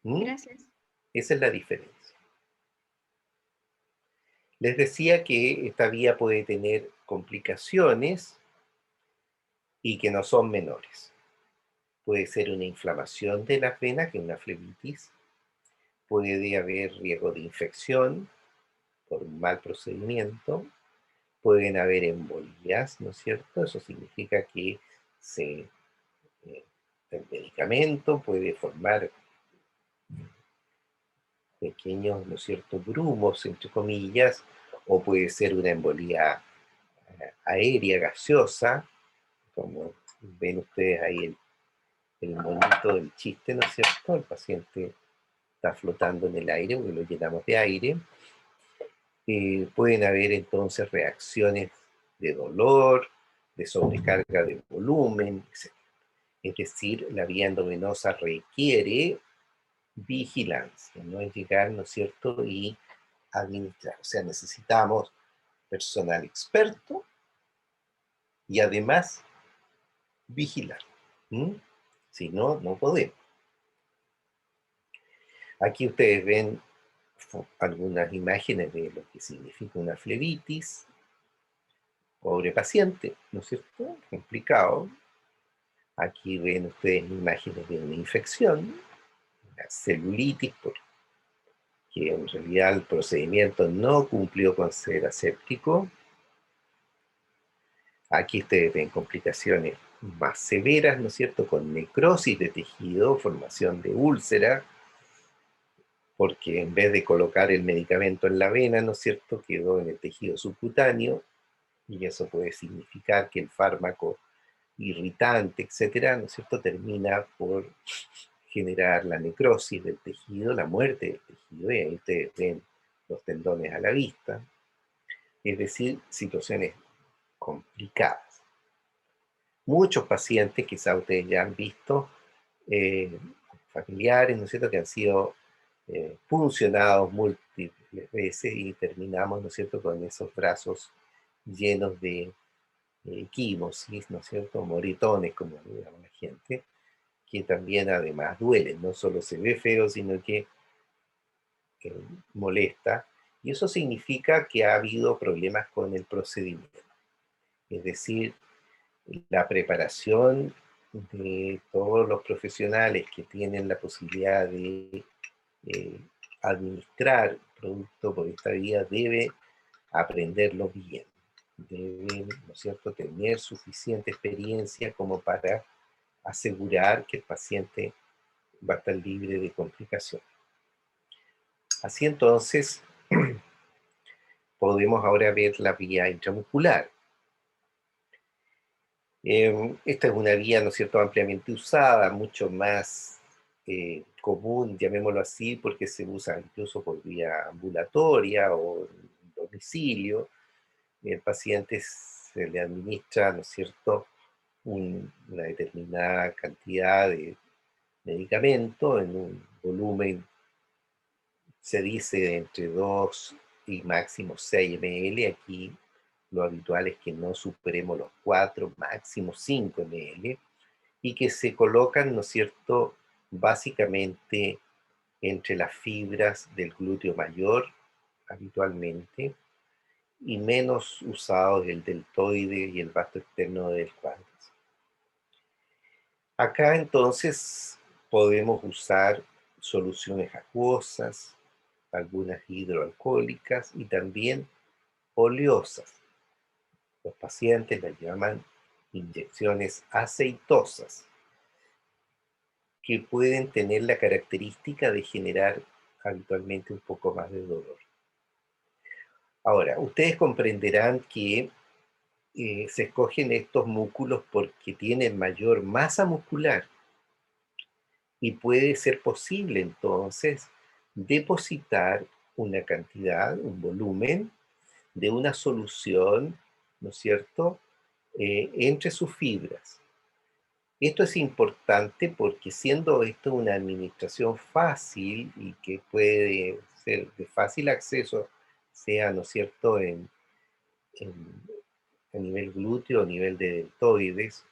Speaker 4: Gracias.
Speaker 1: Esa es la diferencia. Les decía que esta vía puede tener complicaciones y que no son menores. Puede ser una inflamación de las venas, que es una flebitis. Puede haber riesgo de infección por un mal procedimiento. Pueden haber embolías, ¿no es cierto? Eso significa que el medicamento puede formar pequeños, ¿no es cierto?, grumos, entre comillas, o puede ser una embolía aérea, gaseosa, como ven ustedes ahí el monito del chiste, ¿no es cierto? El paciente está flotando en el aire porque lo llenamos de aire. Pueden haber entonces reacciones de dolor, de sobrecarga de volumen, etc. Es decir, la vía endovenosa requiere vigilancia, no es llegar, ¿no es cierto?, y administrar. O sea, necesitamos personal experto y además vigilar. Si no, no podemos. Aquí ustedes ven algunas imágenes de lo que significa una flebitis. Pobre paciente, ¿no es cierto? Complicado. Aquí ven ustedes imágenes de una infección, una celulitis, porque en realidad el procedimiento no cumplió con ser aséptico. Aquí ustedes ven complicaciones más severas, ¿no es cierto?, con necrosis de tejido, formación de úlcera, porque en vez de colocar el medicamento en la vena, ¿no es cierto?, quedó en el tejido subcutáneo, y eso puede significar que el fármaco irritante, etcétera, ¿no es cierto?, termina por generar la necrosis del tejido, la muerte del tejido, y ahí ustedes ven los tendones a la vista, es decir, situaciones complicadas. Muchos pacientes, quizá ustedes ya han visto, familiares, ¿no es cierto?, que han sido puncionados múltiples veces y terminamos, ¿no es cierto?, con esos brazos llenos de quimosis, ¿no es cierto?, moretones, como le llama la gente, que también además duelen, no solo se ve feo, sino que molesta, y eso significa que ha habido problemas con el procedimiento. Es decir, la preparación de todos los profesionales que tienen la posibilidad de administrar producto por esta vía debe aprenderlo bien. Deben, ¿no es cierto?, tener suficiente experiencia como para asegurar que el paciente va a estar libre de complicaciones. Así entonces, podemos ahora ver la vía intramuscular. Esta es una vía, ¿no es cierto?, ampliamente usada, mucho más común, llamémoslo así, porque se usa incluso por vía ambulatoria o en domicilio. El paciente se le administra, ¿no es cierto?, una determinada cantidad de medicamento en un volumen, se dice, entre 2 y máximo 6 ml. Aquí lo habitual es que no superemos los 4, máximo 5 ml, y que se colocan, ¿no es cierto?, básicamente entre las fibras del glúteo mayor, habitualmente, y menos usados el deltoide y el vasto externo del cuádriceps. Acá entonces podemos usar soluciones acuosas, algunas hidroalcohólicas y también oleosas. Los pacientes las llaman inyecciones aceitosas, que pueden tener la característica de generar habitualmente un poco más de dolor. Ahora, ustedes comprenderán que se escogen estos músculos porque tienen mayor masa muscular y puede ser posible entonces depositar una cantidad, un volumen de una solución, ¿no es cierto?, entre sus fibras. Esto es importante porque siendo esto una administración fácil y que puede ser de fácil acceso, sea, ¿no es cierto?, a nivel glúteo, a nivel de deltoides,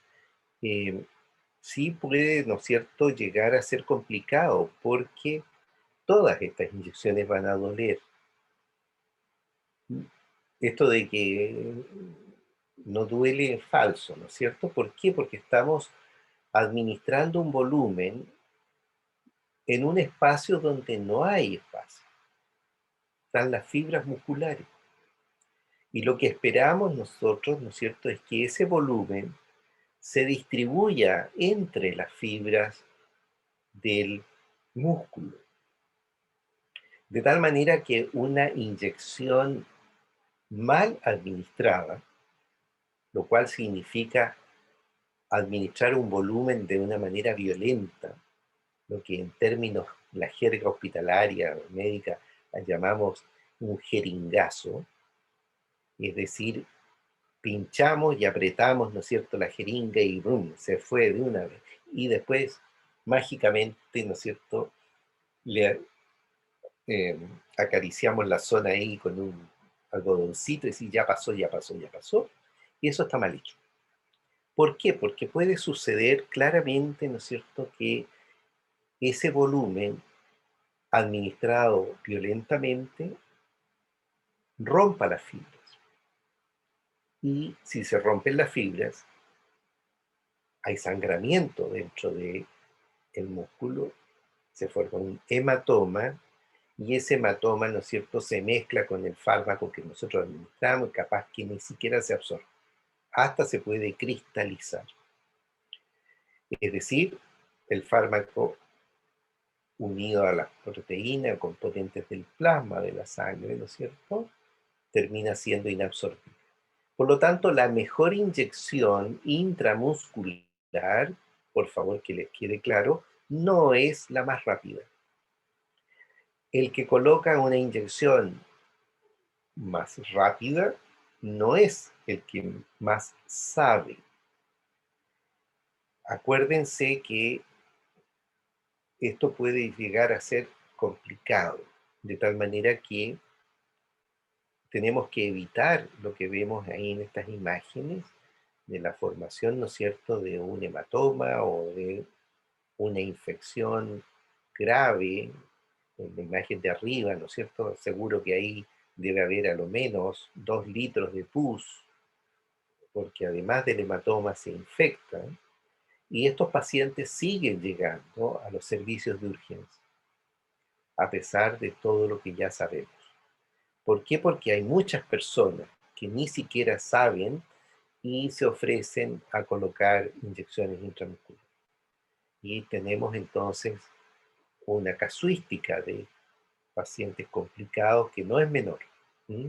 Speaker 1: sí puede, ¿no es cierto?, llegar a ser complicado porque todas estas inyecciones van a doler. Esto de que no duele es falso, ¿no es cierto? ¿Por qué? Porque estamos administrando un volumen en un espacio donde no hay espacio. Están las fibras musculares. Y lo que esperamos nosotros, ¿no es cierto?, es que ese volumen se distribuya entre las fibras del músculo. De tal manera que una inyección mal administrada, lo cual significa administrar un volumen de una manera violenta, lo que en términos, la jerga hospitalaria o médica, la llamamos un jeringazo, es decir, pinchamos y apretamos, ¿no es cierto?, la jeringa y ¡brum!, se fue de una vez. Y después, mágicamente, ¿no es cierto?, le acariciamos la zona ahí con un algodoncito y decir, ya pasó, ya pasó, ya pasó. Y eso está mal hecho. ¿Por qué? Porque puede suceder claramente, ¿no es cierto?, que ese volumen administrado violentamente rompa las fibras. Y si se rompen las fibras, hay sangramiento dentro del músculo, se forma un hematoma, y ese hematoma, ¿no es cierto?, se mezcla con el fármaco que nosotros administramos y capaz que ni siquiera se absorbe, hasta se puede cristalizar. Es decir, el fármaco unido a la proteína, componentes del plasma de la sangre, ¿no es cierto?, termina siendo inabsorbible. Por lo tanto, la mejor inyección intramuscular, por favor que les quede claro, no es la más rápida. El que coloca una inyección más rápida no es el que más sabe. Acuérdense que esto puede llegar a ser complicado, de tal manera que tenemos que evitar lo que vemos ahí en estas imágenes de la formación, ¿no es cierto?, de un hematoma o de una infección grave. En la imagen de arriba, ¿no es cierto?, seguro que ahí debe haber a lo menos 2 litros de pus, porque además del hematoma se infectan, y estos pacientes siguen llegando a los servicios de urgencia, a pesar de todo lo que ya sabemos. ¿Por qué? Porque hay muchas personas que ni siquiera saben y se ofrecen a colocar inyecciones intramusculares. Y tenemos entonces una casuística de pacientes complicados que no es menor. ¿Mm?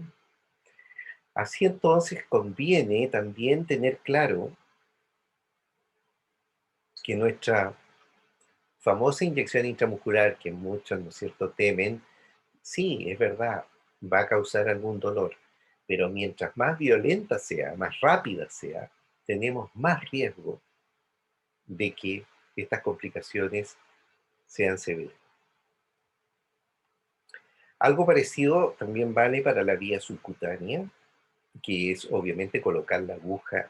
Speaker 1: Así entonces conviene también tener claro que nuestra famosa inyección intramuscular, que muchos, ¿no es cierto?, temen, sí, es verdad, va a causar algún dolor, pero mientras más violenta sea, más rápida sea, tenemos más riesgo de que estas complicaciones sean severas. Algo parecido también vale para la vía subcutánea, que es obviamente colocar la aguja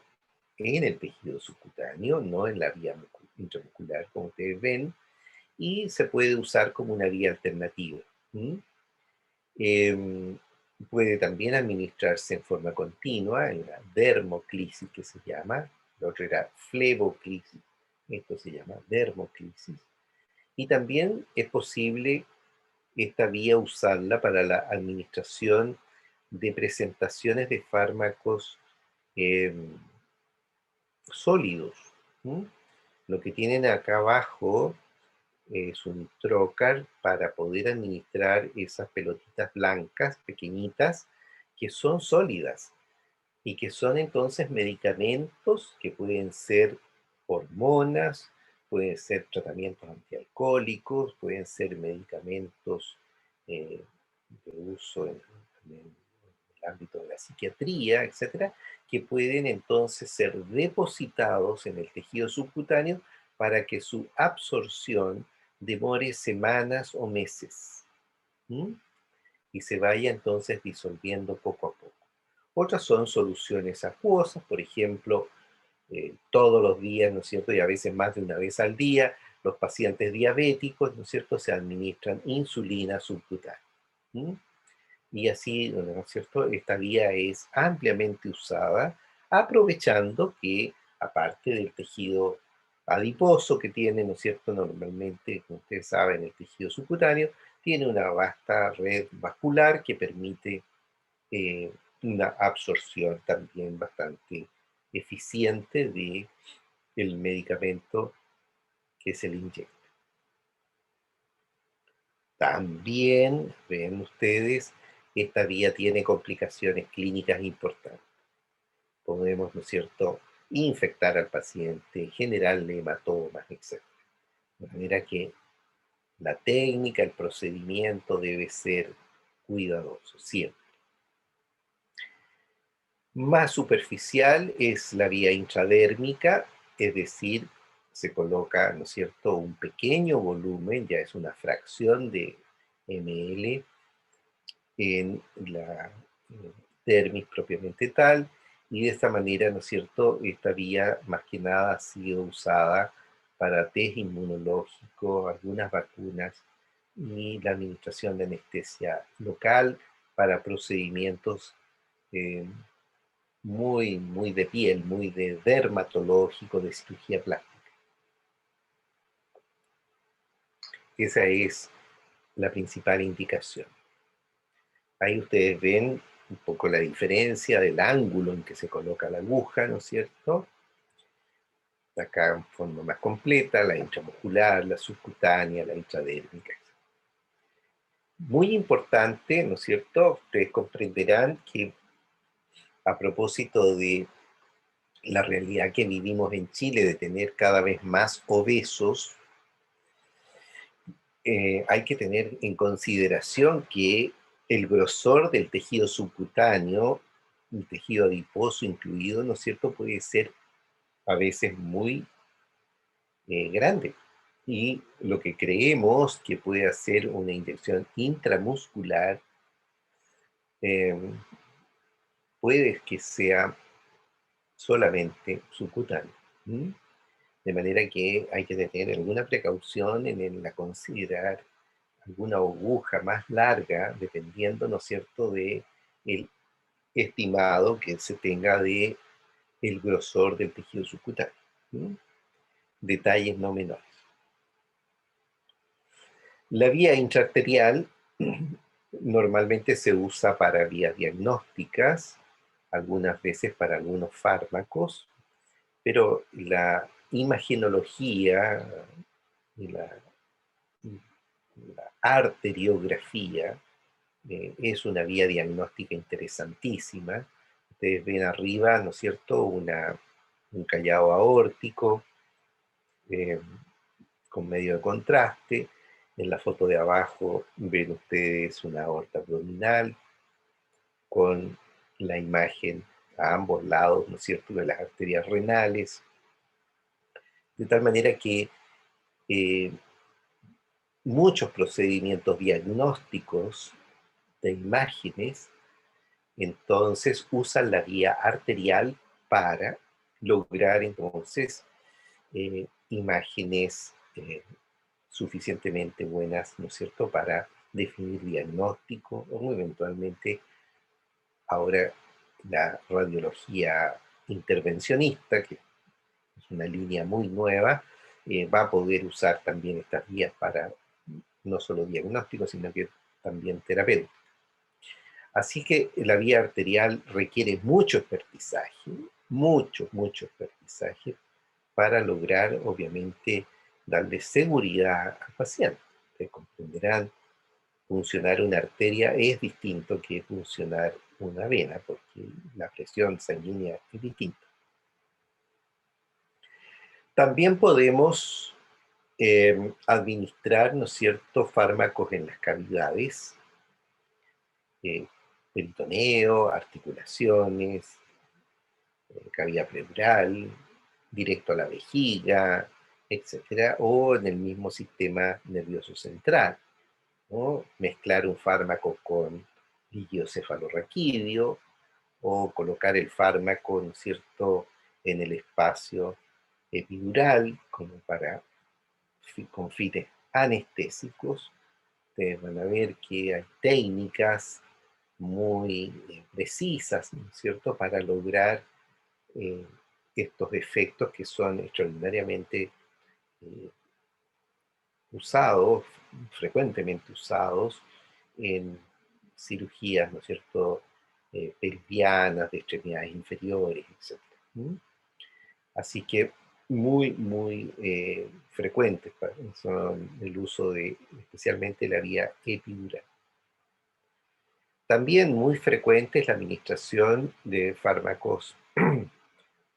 Speaker 1: en el tejido subcutáneo, no en la vía intramuscular, como ustedes ven, y se puede usar como una vía alternativa. ¿Mm? Em, Puede también administrarse en forma continua, en la dermoclisis que se llama, la otra era fleboclisis, esto se llama dermoclisis, y también es posible esta vía usarla para la administración de presentaciones de fármacos em, sólidos. ¿Mm? Lo que tienen acá abajo es un trocar para poder administrar esas pelotitas blancas, pequeñitas, que son sólidas y que son entonces medicamentos que pueden ser hormonas, pueden ser tratamientos antialcohólicos, pueden ser medicamentos eh, de uso en el ámbito de la psiquiatría, etcétera, que pueden entonces ser depositados en el tejido subcutáneo para que su absorción demore semanas o meses. ¿Mm? Y se vaya entonces disolviendo poco a poco. Otras son soluciones acuosas, por ejemplo, todos los días, ¿no es cierto? Y a veces más de una vez al día, los pacientes diabéticos, ¿no es cierto?, se administran insulina subcutánea. ¿Mm? Y así, ¿no es cierto?, esta vía es ampliamente usada, aprovechando que, aparte del tejido adiposo que tiene, ¿no es cierto?, normalmente, como ustedes saben, el tejido subcutáneo, tiene una vasta red vascular que permite eh, una absorción también bastante eficiente de el medicamento que se le inyecta. También, ven ustedes, esta vía tiene complicaciones clínicas importantes. Podemos, ¿no es cierto?, infectar al paciente, generarle hematomas, etc. De manera que la técnica, el procedimiento debe ser cuidadoso, siempre. Más superficial es la vía intradérmica, es decir, se coloca, ¿no es cierto?, un pequeño volumen, ya es una fracción de ml en la dermis propiamente tal, y de esta manera, ¿no es cierto?, esta vía más que nada ha sido usada para test inmunológico, algunas vacunas y la administración de anestesia local para procedimientos eh, muy de piel, muy de dermatológico, de cirugía plástica. Esa es la principal indicación. Ahí ustedes ven un poco la diferencia del ángulo en que se coloca la aguja, ¿no es cierto? acá en forma más completa, la intramuscular, la subcutánea, la intradérmica. Muy importante, ¿no es cierto? Ustedes comprenderán que a propósito de la realidad que vivimos en Chile, de tener cada vez más obesos, hay que tener en consideración que el grosor del tejido subcutáneo, el tejido adiposo incluido, ¿no es cierto?, puede ser a veces muy grande. Y lo que creemos que puede hacer una inyección intramuscular eh, puede que sea solamente subcutáneo. ¿Mm? De manera que hay que tener alguna precaución en la considerar alguna aguja más larga, dependiendo, ¿no es cierto?, de el estimado que se tenga de el grosor del tejido subcutáneo. ¿Mm? Detalles no menores. La vía intraarterial normalmente se usa para vías diagnósticas, algunas veces para algunos fármacos, pero la imagenología y la arteriografía es una vía diagnóstica interesantísima. Ustedes ven arriba, ¿no es cierto?, un callado aórtico eh, con medio de contraste. En la foto de abajo ven ustedes una aorta abdominal con la imagen a ambos lados, ¿no es cierto?, de las arterias renales. De tal manera que eh, muchos procedimientos diagnósticos de imágenes entonces usan la vía arterial para lograr entonces imágenes suficientemente buenas, ¿no es cierto?, para definir diagnóstico o eventualmente ahora la radiología intervencionista, que es una línea muy nueva, va a poder usar también estas vías para no solo diagnóstico, sino que también terapéutico. Así que la vía arterial requiere mucho expertizaje, mucho expertizaje para lograr, obviamente, darle seguridad al paciente. Ustedes comprenderán, funcionar una arteria es distinto que funcionar una vena, porque la presión sanguínea es distinta. También podemos administrar, ¿no es cierto?, fármacos en las cavidades, peritoneo, articulaciones, cavidad pleural, directo a la vejiga, etcétera, o en el mismo sistema nervioso central, ¿no? Mezclar un fármaco con líquido cefalorraquídeo o colocar el fármaco, ¿no es cierto?, en el espacio epidural, como con fines anestésicos. Ustedes van a ver que hay técnicas muy precisas, ¿no es cierto?, para lograr eh, estos efectos que son extraordinariamente eh, usados, frecuentemente usados en cirugías, ¿no es cierto?, pelvianas, de extremidades inferiores, etc. Así que muy frecuentes son el uso de especialmente la vía epidural. También muy frecuente es la administración de fármacos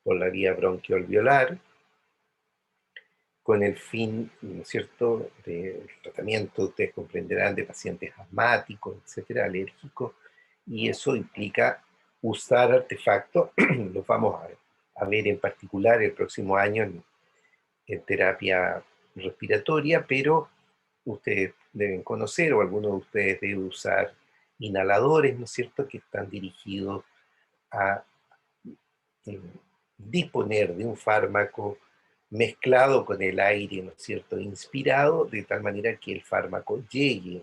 Speaker 1: por la vía bronquiolveolar, con el fin, ¿no es cierto?, del tratamiento, ustedes comprenderán, de pacientes asmáticos, etcétera, alérgicos, y eso implica usar artefactos, los vamos a ver en particular el próximo año en terapia respiratoria, pero ustedes deben conocer, o algunos de ustedes deben usar inhaladores, ¿no es cierto?, que están dirigidos a disponer de un fármaco mezclado con el aire, ¿no es cierto?, inspirado, de tal manera que el fármaco llegue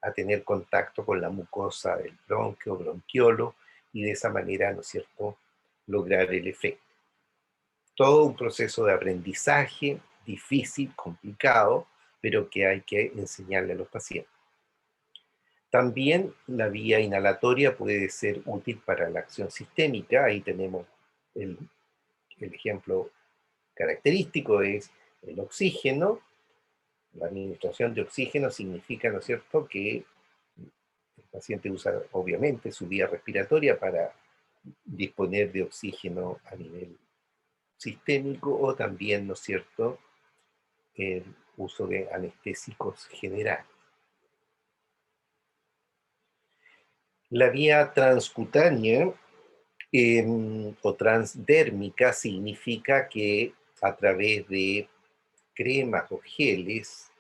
Speaker 1: a tener contacto con la mucosa del bronquio, bronquiolo, y de esa manera, ¿no es cierto?, lograr el efecto. Todo un proceso de aprendizaje difícil, complicado, pero que hay que enseñarle a los pacientes. También la vía inhalatoria puede ser útil para la acción sistémica. Ahí tenemos el ejemplo característico es el oxígeno. La administración de oxígeno significa, ¿no es cierto?, que el paciente usa obviamente su vía respiratoria para disponer de oxígeno a nivel sistémico, o también, ¿no es cierto?, el uso de anestésicos generales. La vía transcutánea o transdérmica significa que a través de cremas o geles,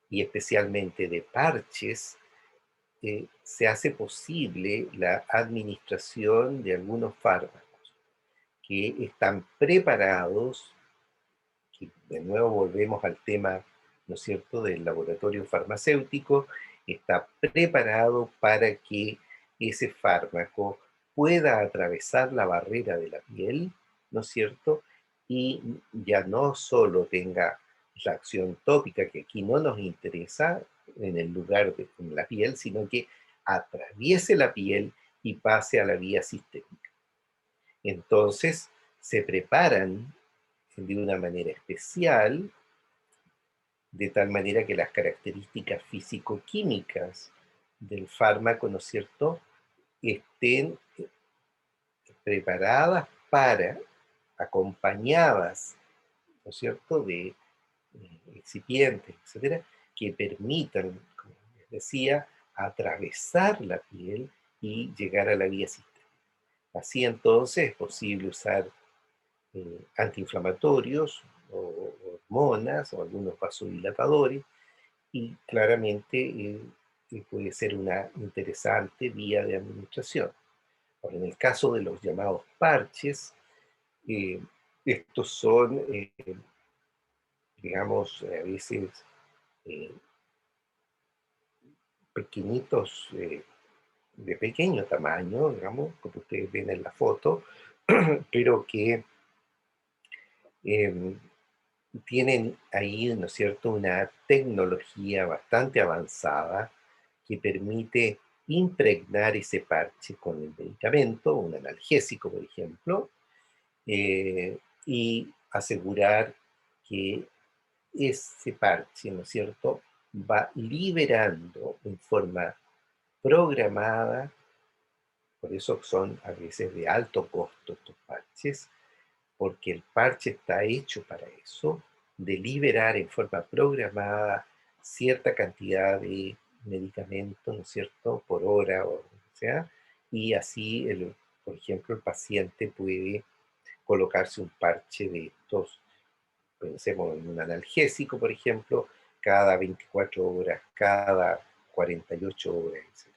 Speaker 1: y especialmente de parches, se hace posible la administración de algunos fármacos que están preparados, que de nuevo volvemos al tema, ¿no es cierto?, del laboratorio farmacéutico. Está preparado para que ese fármaco pueda atravesar la barrera de la piel, ¿no es cierto?, y ya no solo tenga la acción tópica, que aquí no nos interesa en el lugar de en la piel, sino que atraviese la piel y pase a la vía sistémica. Entonces, se preparan de una manera especial, de tal manera que las características físico-químicas del fármaco, ¿no es cierto?, estén preparadas para, acompañadas, ¿no es cierto?, de excipientes, etcétera, que permitan, como les decía, atravesar la piel y llegar a la vía sistémica. Así entonces es posible usar antiinflamatorios o hormonas o algunos vasodilatadores, y claramente puede ser una interesante vía de administración. Ahora, en el caso de los llamados parches, eh, estos son, digamos, a veces eh, pequeñitos, de pequeño tamaño, digamos, como ustedes ven en la foto, pero que eh, tienen ahí, ¿no es cierto?, una tecnología bastante avanzada que permite impregnar ese parche con el medicamento, un analgésico, por ejemplo, y asegurar que ese parche, ¿no es cierto?, va liberando en forma programada. Por eso son a veces de alto costo estos parches, porque el parche está hecho para eso, de liberar en forma programada cierta cantidad de medicamento, ¿no es cierto?, por hora o lo que sea, y así, por ejemplo, el paciente puede colocarse un parche de estos, pensemos en un analgésico, por ejemplo, cada 24 horas, cada 48 horas, etc.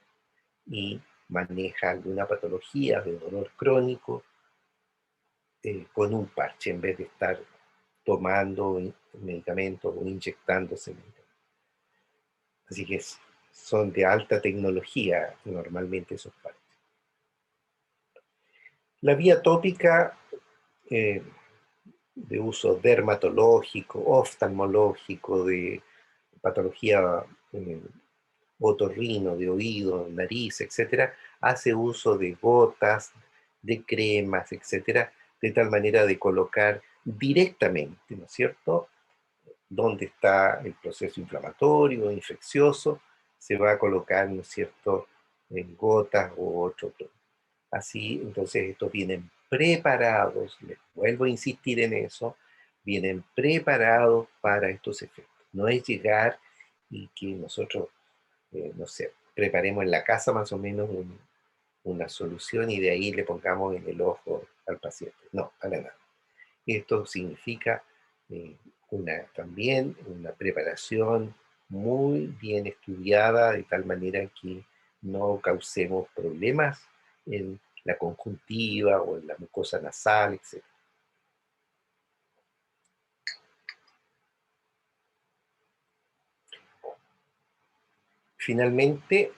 Speaker 1: Y maneja alguna patología de dolor crónico con un parche, en vez de estar tomando medicamentos o inyectándose medicamentos. Así que son de alta tecnología normalmente esos parches. La vía tópica eh, de uso dermatológico, oftalmológico, de patología otorrino, de oído, nariz, etcétera, hace uso de gotas, de cremas, etcétera, de tal manera de colocar directamente, ¿no es cierto?, donde está el proceso inflamatorio, infeccioso, se va a colocar, ¿no es cierto?, en gotas u otro tono. Así, entonces, estos vienen preparados, les vuelvo a insistir en eso, vienen preparados para estos efectos. No es llegar y que nosotros, no sé, preparemos en la casa más o menos una solución y de ahí le pongamos en el ojo al paciente. No, para nada. Esto significa también una preparación muy bien estudiada, de tal manera que no causemos problemas en la conjuntiva o en la mucosa nasal, etc. Finalmente,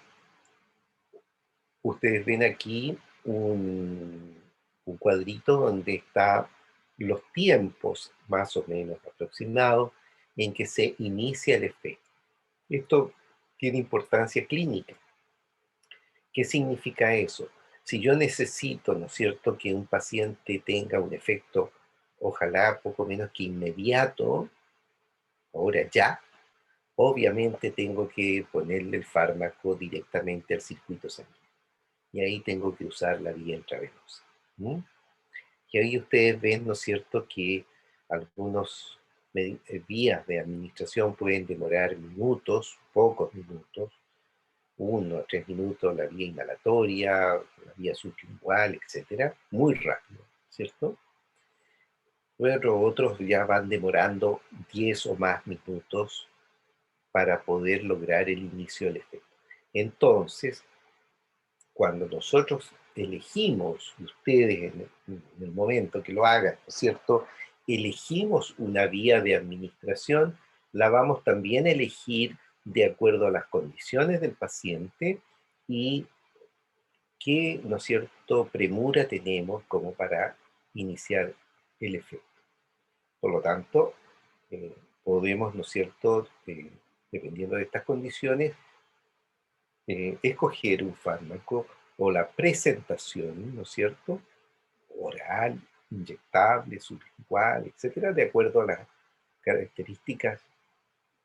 Speaker 1: ustedes ven aquí un cuadrito donde está los tiempos más o menos aproximados en que se inicia el efecto. Esto tiene importancia clínica. ¿Qué significa eso? Si yo necesito, ¿no es cierto?, que un paciente tenga un efecto ojalá poco menos que inmediato, ahora ya, obviamente tengo que ponerle el fármaco directamente al circuito sanguíneo. Y ahí tengo que usar la vía intravenosa. ¿Mm? Y ahí ustedes ven, ¿no es cierto?, que algunos vías de administración pueden demorar minutos, pocos minutos, 1 a 3 minutos la vía inhalatoria, la vía sublingual, etcétera, muy rápido, ¿cierto? Luego otros ya van demorando 10 o más minutos para poder lograr el inicio del efecto. Entonces, cuando nosotros elegimos, ustedes en el momento que lo hagan, ¿no es cierto?, elegimos una vía de administración, la vamos también a elegir de acuerdo a las condiciones del paciente y qué, ¿no es cierto?, premura tenemos como para iniciar el efecto. Por lo tanto, podemos, ¿no es cierto?, dependiendo de estas condiciones, escoger un fármaco o la presentación, ¿no es cierto?, oral, inyectable, sublingual, etcétera, de acuerdo a las características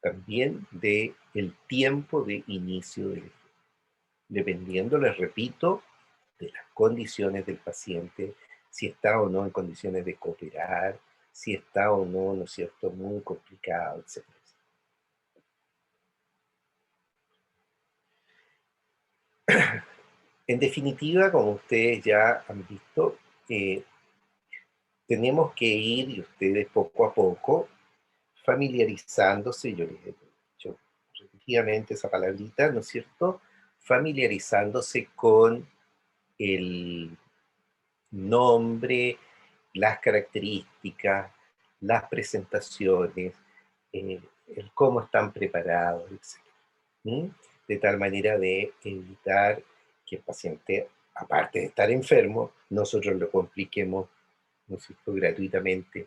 Speaker 1: también del tiempo de inicio del efecto. Dependiendo, les repito, de las condiciones del paciente, si está o no en condiciones de cooperar, si está o no, ¿no es cierto?, muy complicado, etcétera. En definitiva, como ustedes ya han visto, tenemos que ir, y ustedes poco a poco, familiarizándose, yo les he dicho repetidamente esa palabrita, ¿no es cierto?, familiarizándose con el nombre, las características, las presentaciones, el cómo están preparados, etc. ¿Mm? De tal manera de evitar que el paciente, aparte de estar enfermo, nosotros lo compliquemos, ¿no es cierto?, gratuitamente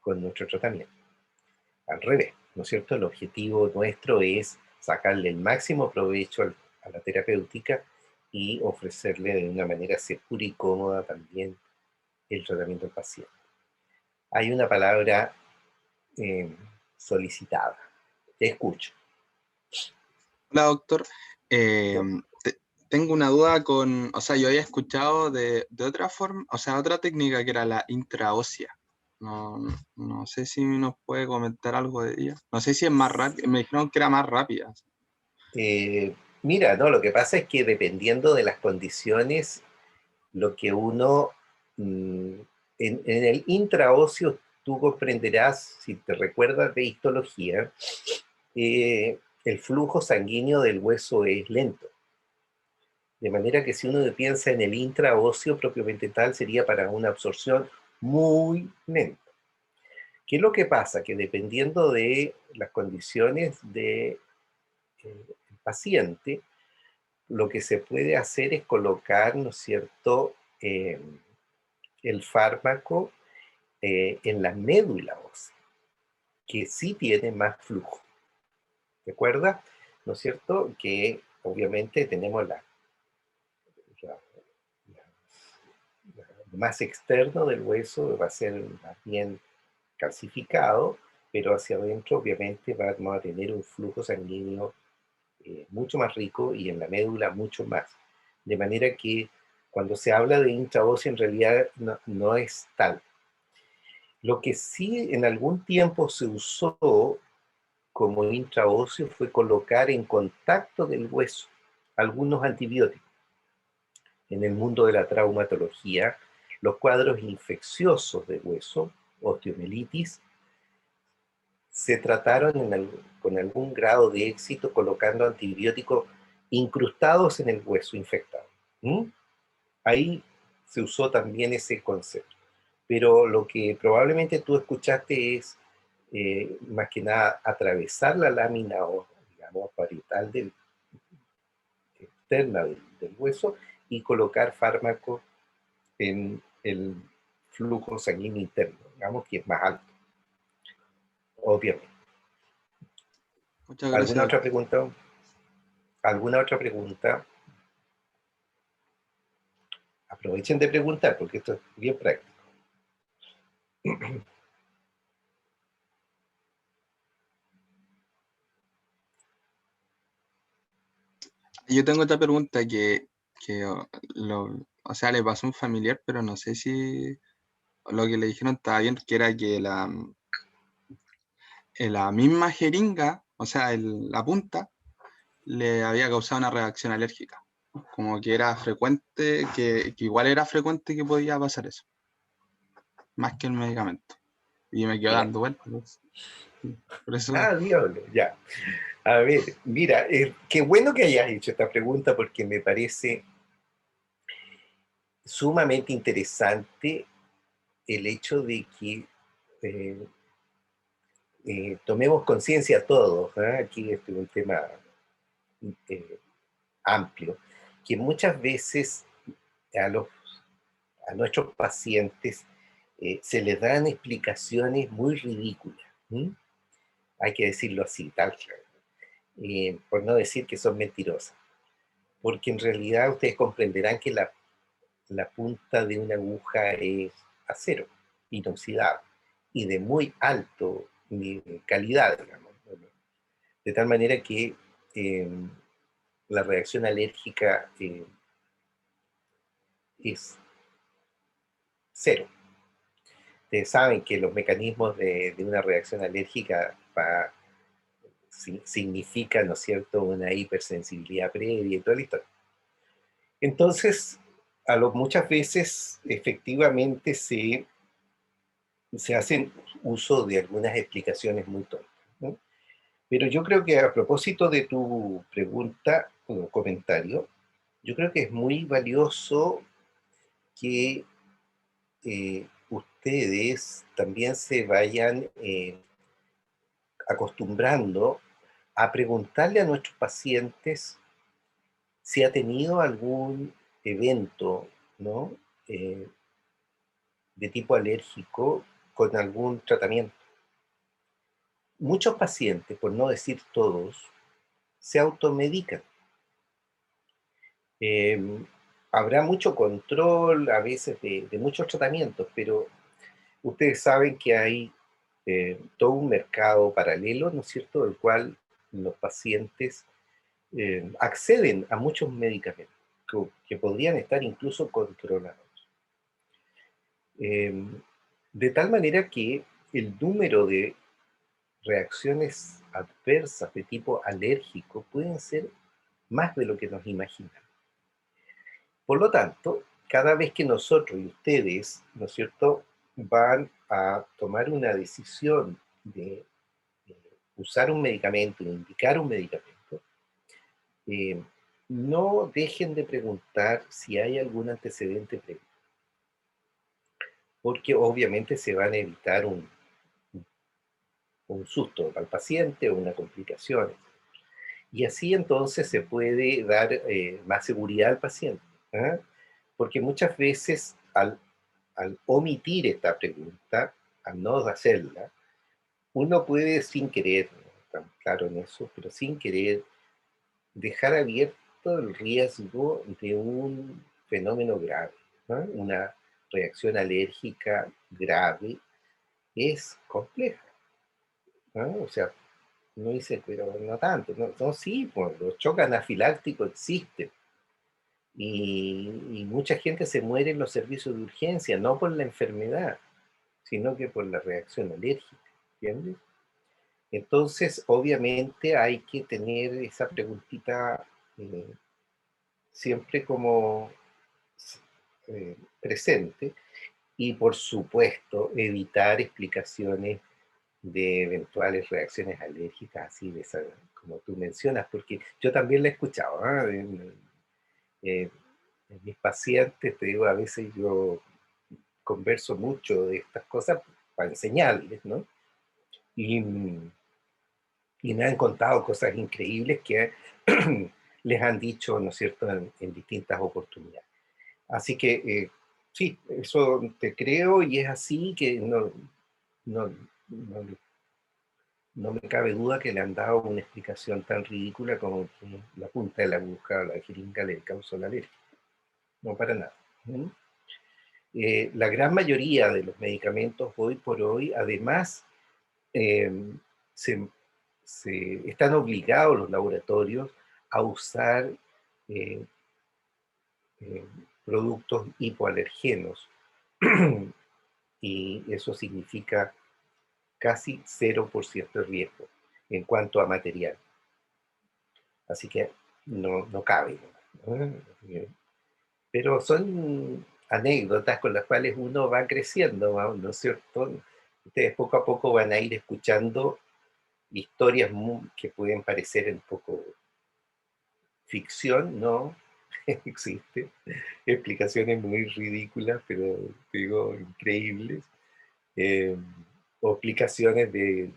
Speaker 1: con nuestro tratamiento. Al revés, ¿no es cierto? El objetivo nuestro es sacarle el máximo provecho a la terapéutica y ofrecerle de una manera segura y cómoda también el tratamiento al paciente. Hay una palabra solicitada. Te escucho.
Speaker 5: Hola, doctor. Eh, Tengo una duda con, o sea, yo había escuchado de otra forma, o sea, otra técnica que era la intraósea. No sé si nos puede comentar algo de ella. No sé si es más rápida, me dijeron que era más rápida.
Speaker 1: Mira, no, lo que pasa es que dependiendo de las condiciones, lo que uno, en el intraóseo, tú comprenderás, si te recuerdas de histología, el flujo sanguíneo del hueso es lento. De manera que si uno piensa en el intraóseo propiamente tal, sería para una absorción muy lenta. ¿Qué es lo que pasa? Que dependiendo de las condiciones del paciente, lo que se puede hacer es colocar, ¿no es cierto?, el fármaco en la médula ósea, que sí tiene más flujo. ¿De acuerdo? ¿No es cierto? Que obviamente tenemos lo más externo del hueso va a ser más bien calcificado, pero hacia adentro obviamente vamos a tener un flujo sanguíneo mucho más rico y en la médula mucho más. De manera que cuando se habla de intraóseo en realidad no es tal. Lo que sí en algún tiempo se usó como intraóseo fue colocar en contacto del hueso algunos antibióticos. En el mundo de la traumatología, los cuadros infecciosos de hueso, osteomielitis, se trataron con algún grado de éxito colocando antibióticos incrustados en el hueso infectado. ¿Mm? Ahí se usó también ese concepto. Pero lo que probablemente tú escuchaste es, más que nada, atravesar la lámina, o digamos, parietal externa del hueso y colocar fármacos en el flujo sanguíneo interno, digamos, que es más alto, obviamente.
Speaker 5: Muchas
Speaker 1: ¿Alguna
Speaker 5: gracias.
Speaker 1: otra pregunta? ¿Alguna otra pregunta? Aprovechen de preguntar porque esto es bien práctico.
Speaker 5: Yo tengo otra pregunta o sea, le pasó a un familiar, pero no sé si lo que le dijeron estaba bien, que era que la misma jeringa, o sea, la punta, le había causado una reacción alérgica. Como que era frecuente, que igual era frecuente que podía pasar eso, más que el medicamento. Y me quedó
Speaker 1: Mira.
Speaker 5: dando vueltas. Por eso,
Speaker 1: Ah, diablo, ya. A ver, mira, qué bueno que hayas hecho esta pregunta porque me parece sumamente interesante el hecho de que eh, tomemos conciencia todos, ¿eh? Aquí este es un tema eh, amplio, que muchas veces a, los, a nuestros pacientes se les dan explicaciones muy ridículas. ¿Mm? Hay que decirlo así, tal, por no decir que son mentirosas. Porque en realidad ustedes comprenderán que la punta de una aguja es acero, inoxidable, y de muy alto calidad, digamos. De tal manera que eh, la reacción alérgica es cero. Ustedes saben que los mecanismos de una reacción alérgica significan, ¿no es cierto?, una hipersensibilidad previa y toda la historia. Entonces, muchas veces efectivamente se hacen uso de algunas explicaciones muy tontas, ¿no? Pero yo creo que a propósito de tu pregunta o comentario, yo creo que es muy valioso que ustedes también se vayan acostumbrando a preguntarle a nuestros pacientes si ha tenido algún evento, ¿no? Eh, de tipo alérgico con algún tratamiento. Muchos pacientes, por no decir todos, se automedican. Eh, Habrá mucho control a veces de muchos tratamientos, pero ustedes saben que hay todo un mercado paralelo, ¿no es cierto?, del cual los pacientes acceden a muchos medicamentos que podrían estar incluso controlados. Eh, de tal manera que el número de reacciones adversas de tipo alérgico pueden ser más de lo que nos imaginamos. Por lo tanto, cada vez que nosotros y ustedes, ¿no es cierto?, van a tomar una decisión de usar un medicamento, de indicar un medicamento, eh, no dejen de preguntar si hay algún antecedente previo, porque obviamente se van a evitar un susto al paciente o una complicación. Y así entonces se puede dar más seguridad al paciente, ¿eh? Porque muchas veces al omitir esta pregunta, al no hacerla, uno puede sin querer, no estamos claros en eso, pero sin querer dejar abierto el riesgo de un fenómeno grave, ¿no? Una reacción alérgica grave es compleja, ¿no? O sea, uno dice, pero no tanto, no, no sí, pues los shock anafilácticos existen y mucha gente se muere en los servicios de urgencia, no por la enfermedad, sino que por la reacción alérgica, ¿entiendes? Entonces, obviamente hay que tener esa preguntita siempre como presente y, por supuesto, evitar explicaciones de eventuales reacciones alérgicas, así de esa, como tú mencionas, porque yo también la he escuchado, ¿eh? Eh, en mis pacientes, te digo, a veces yo converso mucho de estas cosas para enseñarles, ¿no? Y, y me han contado cosas increíbles que les han dicho, ¿no es cierto?, en distintas oportunidades. Así que sí, eso te creo y es así que no, no, no me cabe duda que le han dado una explicación tan ridícula como que la punta de la aguja o la jeringa le causó la alergia. No para nada. ¿Mm? La gran mayoría de los medicamentos hoy por hoy, además, eh, se, están obligados los laboratorios a usar eh, eh, productos hipoalergenos. Y eso significa casi 0% de riesgo en cuanto a material. Así que no cabe, ¿no? Pero son anécdotas con las cuales uno va creciendo, ¿no es cierto? Ustedes poco a poco van a ir escuchando historias que pueden parecer un poco ficción, ¿no? Existe. Explicaciones muy ridículas, pero digo, increíbles. Eh, o explicaciones de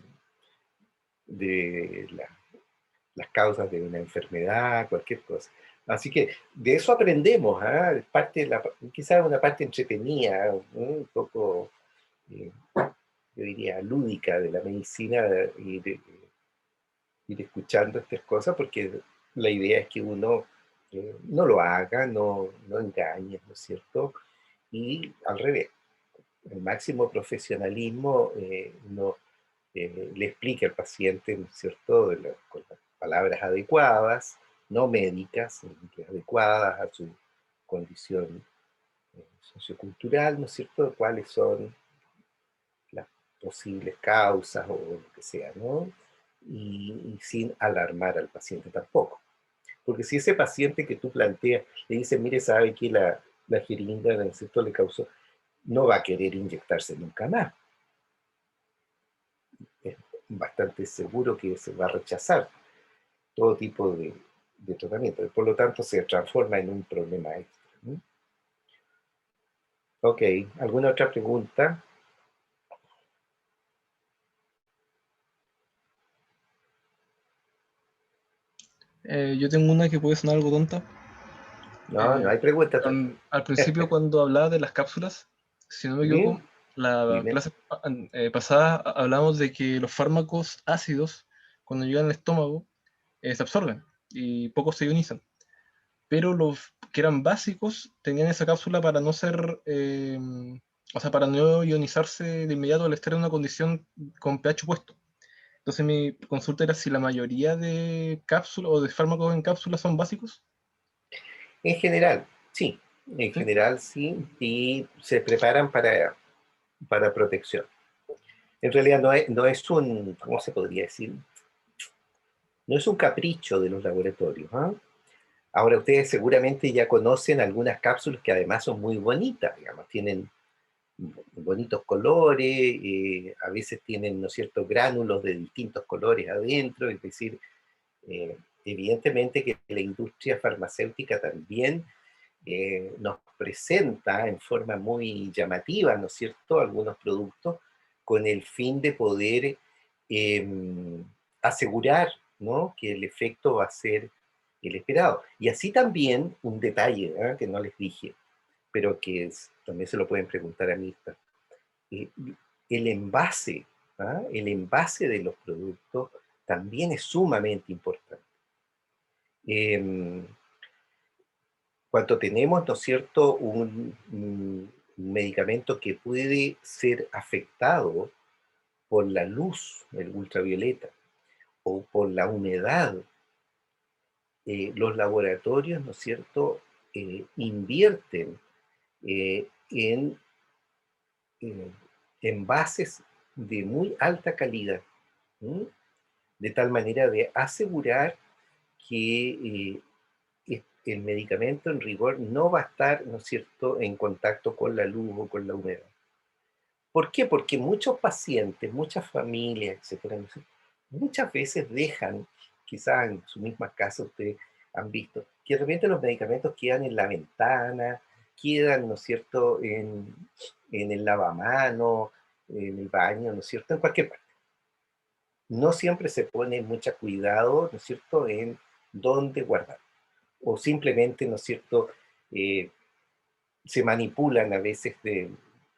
Speaker 1: las causas de una enfermedad, cualquier cosa. Así que de eso aprendemos, ¿ah? Parte quizás una parte entretenida, ¿no? Un poco, yo diría, lúdica de la medicina, ir escuchando estas cosas, porque la idea es que uno no lo haga, no engañe, ¿no es cierto? Y al revés, el máximo profesionalismo no, le explique al paciente, ¿no es cierto?, con las palabras adecuadas, no médicas, adecuadas a su condición sociocultural, ¿no es cierto?, cuáles son las posibles causas o lo que sea, ¿no? Y sin alarmar al paciente tampoco. Porque si ese paciente que tú planteas le dice, mire, sabe que la jeringa, ¿no es cierto?, le causó, no va a querer inyectarse nunca más. Es bastante seguro que se va a rechazar todo tipo de tratamiento. Por lo tanto, se transforma en un problema extra, ¿no? Ok, ¿alguna otra pregunta?
Speaker 6: Yo tengo una que puede sonar algo tonta.
Speaker 1: No hay preguntas.
Speaker 6: Al principio, cuando hablaba de las cápsulas, si no me
Speaker 1: ¿Sí?
Speaker 6: equivoco, la
Speaker 1: Dime.
Speaker 6: clase pasada hablamos de que los fármacos ácidos, cuando llegan al estómago, se absorben y pocos se ionizan. Pero los que eran básicos tenían esa cápsula para no ser, o sea, para no ionizarse de inmediato al estar en una condición con pH puesto. Entonces mi consulta era si la mayoría de cápsulas o de fármacos en cápsulas son básicos.
Speaker 1: En general, sí. En
Speaker 6: ¿Sí?
Speaker 1: general, sí. Y se preparan para protección. En realidad no es un, ¿cómo se podría decir? No es un capricho de los laboratorios, ¿ah? Ahora ustedes seguramente ya conocen algunas cápsulas que además son muy bonitas, digamos, tienen bonitos colores, a veces tienen, ¿no es cierto?, gránulos de distintos colores adentro, es decir, evidentemente que la industria farmacéutica también nos presenta en forma muy llamativa, ¿no es cierto?, algunos productos con el fin de poder asegurar, ¿no?, que el efecto va a ser el esperado. Y así también un detalle, ¿eh?, que no les dije, pero que también se lo pueden preguntar a mí. Eh, el envase, ¿ah?, el envase de los productos también es sumamente importante. Cuando tenemos, ¿no es cierto?, un medicamento que puede ser afectado por la luz, el ultravioleta, o por la humedad, los laboratorios, ¿no es cierto?, invierten en envases de muy alta calidad, ¿m? De tal manera de asegurar que el medicamento en rigor no va a estar, ¿no es cierto?, en contacto con la luz o con la humedad. ¿Por qué? Porque muchos pacientes, muchas familias, etcétera, ¿no es cierto?, muchas veces dejan, quizás en su misma casa ustedes han visto, que de repente los medicamentos quedan en la ventana, quedan, ¿no es cierto?, en el lavamanos, en el baño, ¿no es cierto?, en cualquier parte. No siempre se pone mucho cuidado, ¿no es cierto?, en dónde guardar. O simplemente, ¿no es cierto?, eh, se manipulan a veces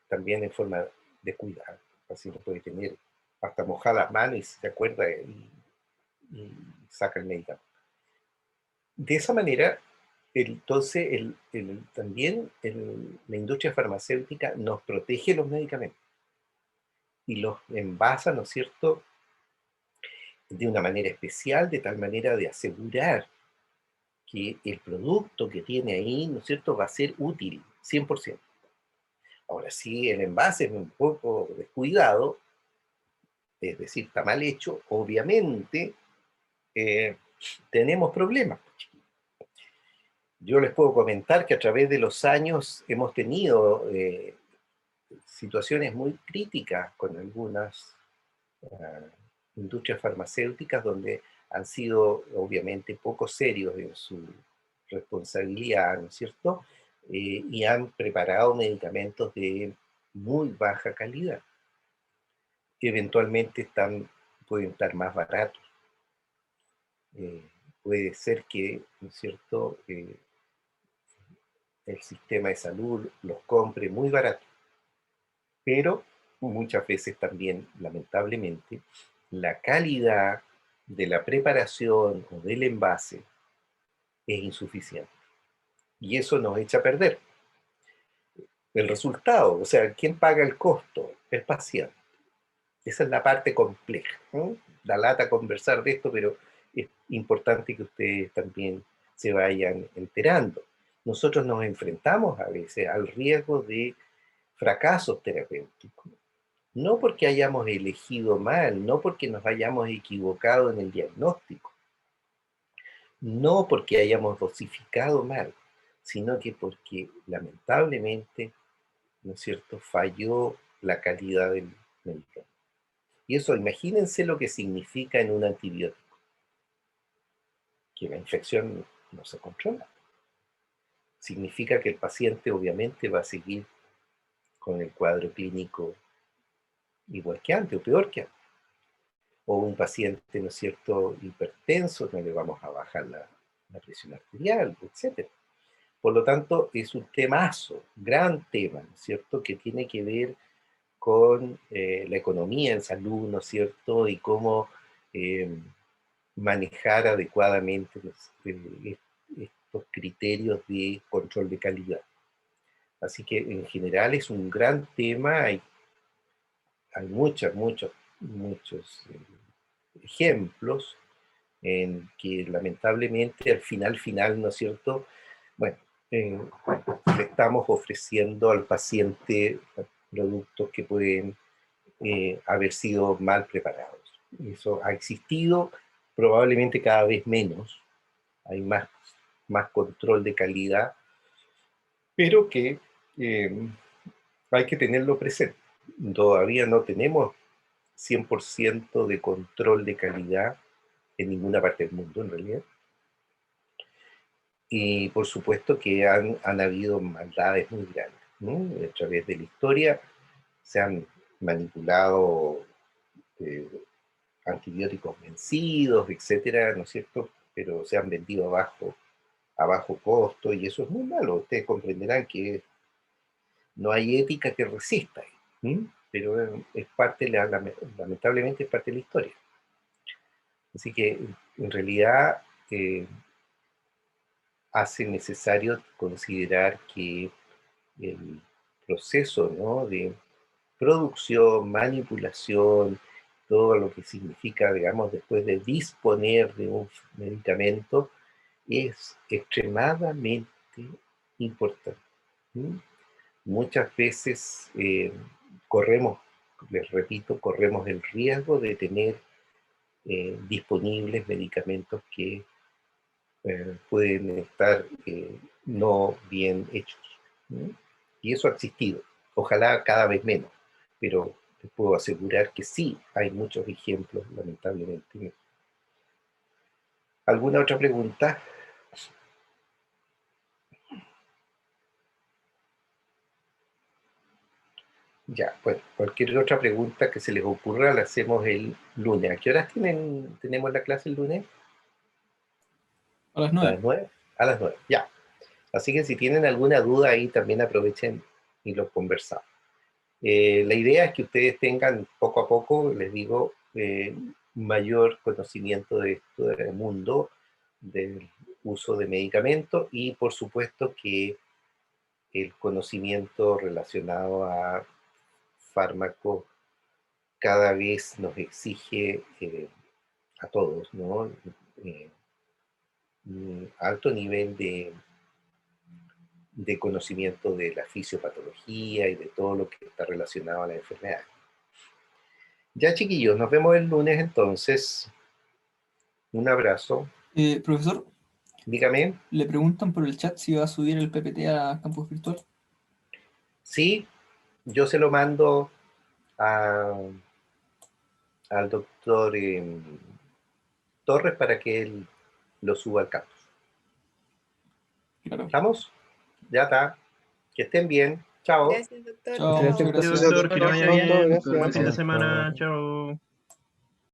Speaker 1: también en forma de cuidado. Así lo puede tener hasta mojar las manos y se acuerda y saca el medicamento. De esa manera, Entonces, también la industria farmacéutica nos protege los medicamentos y los envasa, ¿no es cierto?, de una manera especial, de tal manera de asegurar que el producto que tiene ahí, ¿no es cierto?, va a ser útil, 100%. Ahora, si el envase es un poco descuidado, es decir, está mal hecho, obviamente tenemos problemas. Yo les puedo comentar que a través de los años hemos tenido situaciones muy críticas con algunas industrias farmacéuticas donde han sido obviamente poco serios en su responsabilidad, ¿no es cierto? Y han preparado medicamentos de muy baja calidad, que eventualmente pueden estar más baratos. Puede ser que, ¿no es cierto?, el sistema de salud los compre muy barato, pero muchas veces también, lamentablemente, la calidad de la preparación o del envase es insuficiente. Y eso nos echa a perder. El resultado, o sea, ¿quién paga el costo? El paciente. Esa es la parte compleja, ¿no? Da lata conversar de esto, pero es importante que ustedes también se vayan enterando. Nosotros nos enfrentamos a veces al riesgo de fracasos terapéuticos. No porque hayamos elegido mal, no porque nos hayamos equivocado en el diagnóstico, no porque hayamos dosificado mal, sino que porque lamentablemente, ¿no es cierto?, falló la calidad del medicamento. Y eso, imagínense lo que significa en un antibiótico, que la infección no se controla. Significa que el paciente obviamente va a seguir con el cuadro clínico igual que antes o peor que antes. O un paciente, ¿no es cierto?, hipertenso, no le vamos a bajar la presión arterial, etc. Por lo tanto, es un temazo, gran tema, ¿no es cierto?, que tiene que ver con la economía en salud, ¿no es cierto?, y cómo manejar adecuadamente estos criterios de control de calidad. Así que en general es un gran tema, hay muchos ejemplos en que lamentablemente al final, ¿no es cierto?, bueno, le estamos ofreciendo al paciente productos que pueden haber sido mal preparados. Eso ha existido, probablemente cada vez menos, hay más control de calidad, pero que hay que tenerlo presente. Todavía no tenemos 100% de control de calidad en ninguna parte del mundo, en realidad. Y por supuesto que han habido maldades muy grandes, ¿no? A través de la historia se han manipulado antibióticos vencidos, etcétera, ¿no es cierto? Pero se han vendido a bajo costo y eso es muy malo. Ustedes comprenderán que no hay ética que resista, pero es parte, lamentablemente es parte de la historia. Así que en realidad hace necesario considerar que el proceso, ¿no?, de producción, manipulación, todo lo que significa, digamos, después de disponer de un medicamento, es extremadamente importante. Muchas veces les repito, corremos el riesgo de tener disponibles medicamentos que pueden estar no bien hechos. Y eso ha existido, ojalá cada vez menos, pero les puedo asegurar que sí, hay muchos ejemplos, lamentablemente. ¿Alguna otra pregunta? Ya, bueno, cualquier otra pregunta que se les ocurra la hacemos el lunes. ¿A qué horas tenemos la clase el lunes?
Speaker 7: A las
Speaker 1: ¿A
Speaker 7: 9.
Speaker 1: las 9? A las 9, ya. Así que si tienen alguna duda ahí también aprovechen y lo conversamos. La idea es que ustedes tengan poco a poco, les digo, mayor conocimiento de esto del mundo del uso de medicamentos y por supuesto que el conocimiento relacionado a fármacos cada vez nos exige a todos, ¿no? Un alto nivel de conocimiento de la fisiopatología y de todo lo que está relacionado a la enfermedad. Ya, chiquillos, nos vemos el lunes entonces. Un abrazo.
Speaker 7: Profesor,
Speaker 1: Dígame.
Speaker 7: le preguntan por el chat si va a subir el PPT a campus virtual.
Speaker 1: Sí, yo se lo mando al doctor Torres para que él lo suba al campus.
Speaker 7: Claro.
Speaker 1: ¿Estamos? Ya está. Que estén bien. Chao.
Speaker 8: Gracias, doctor.
Speaker 7: Chao,
Speaker 8: Chao.
Speaker 7: muchas gracias.
Speaker 9: Doctor, que le vaya bien.
Speaker 6: Gracias.
Speaker 9: Buen fin de semana. Chao.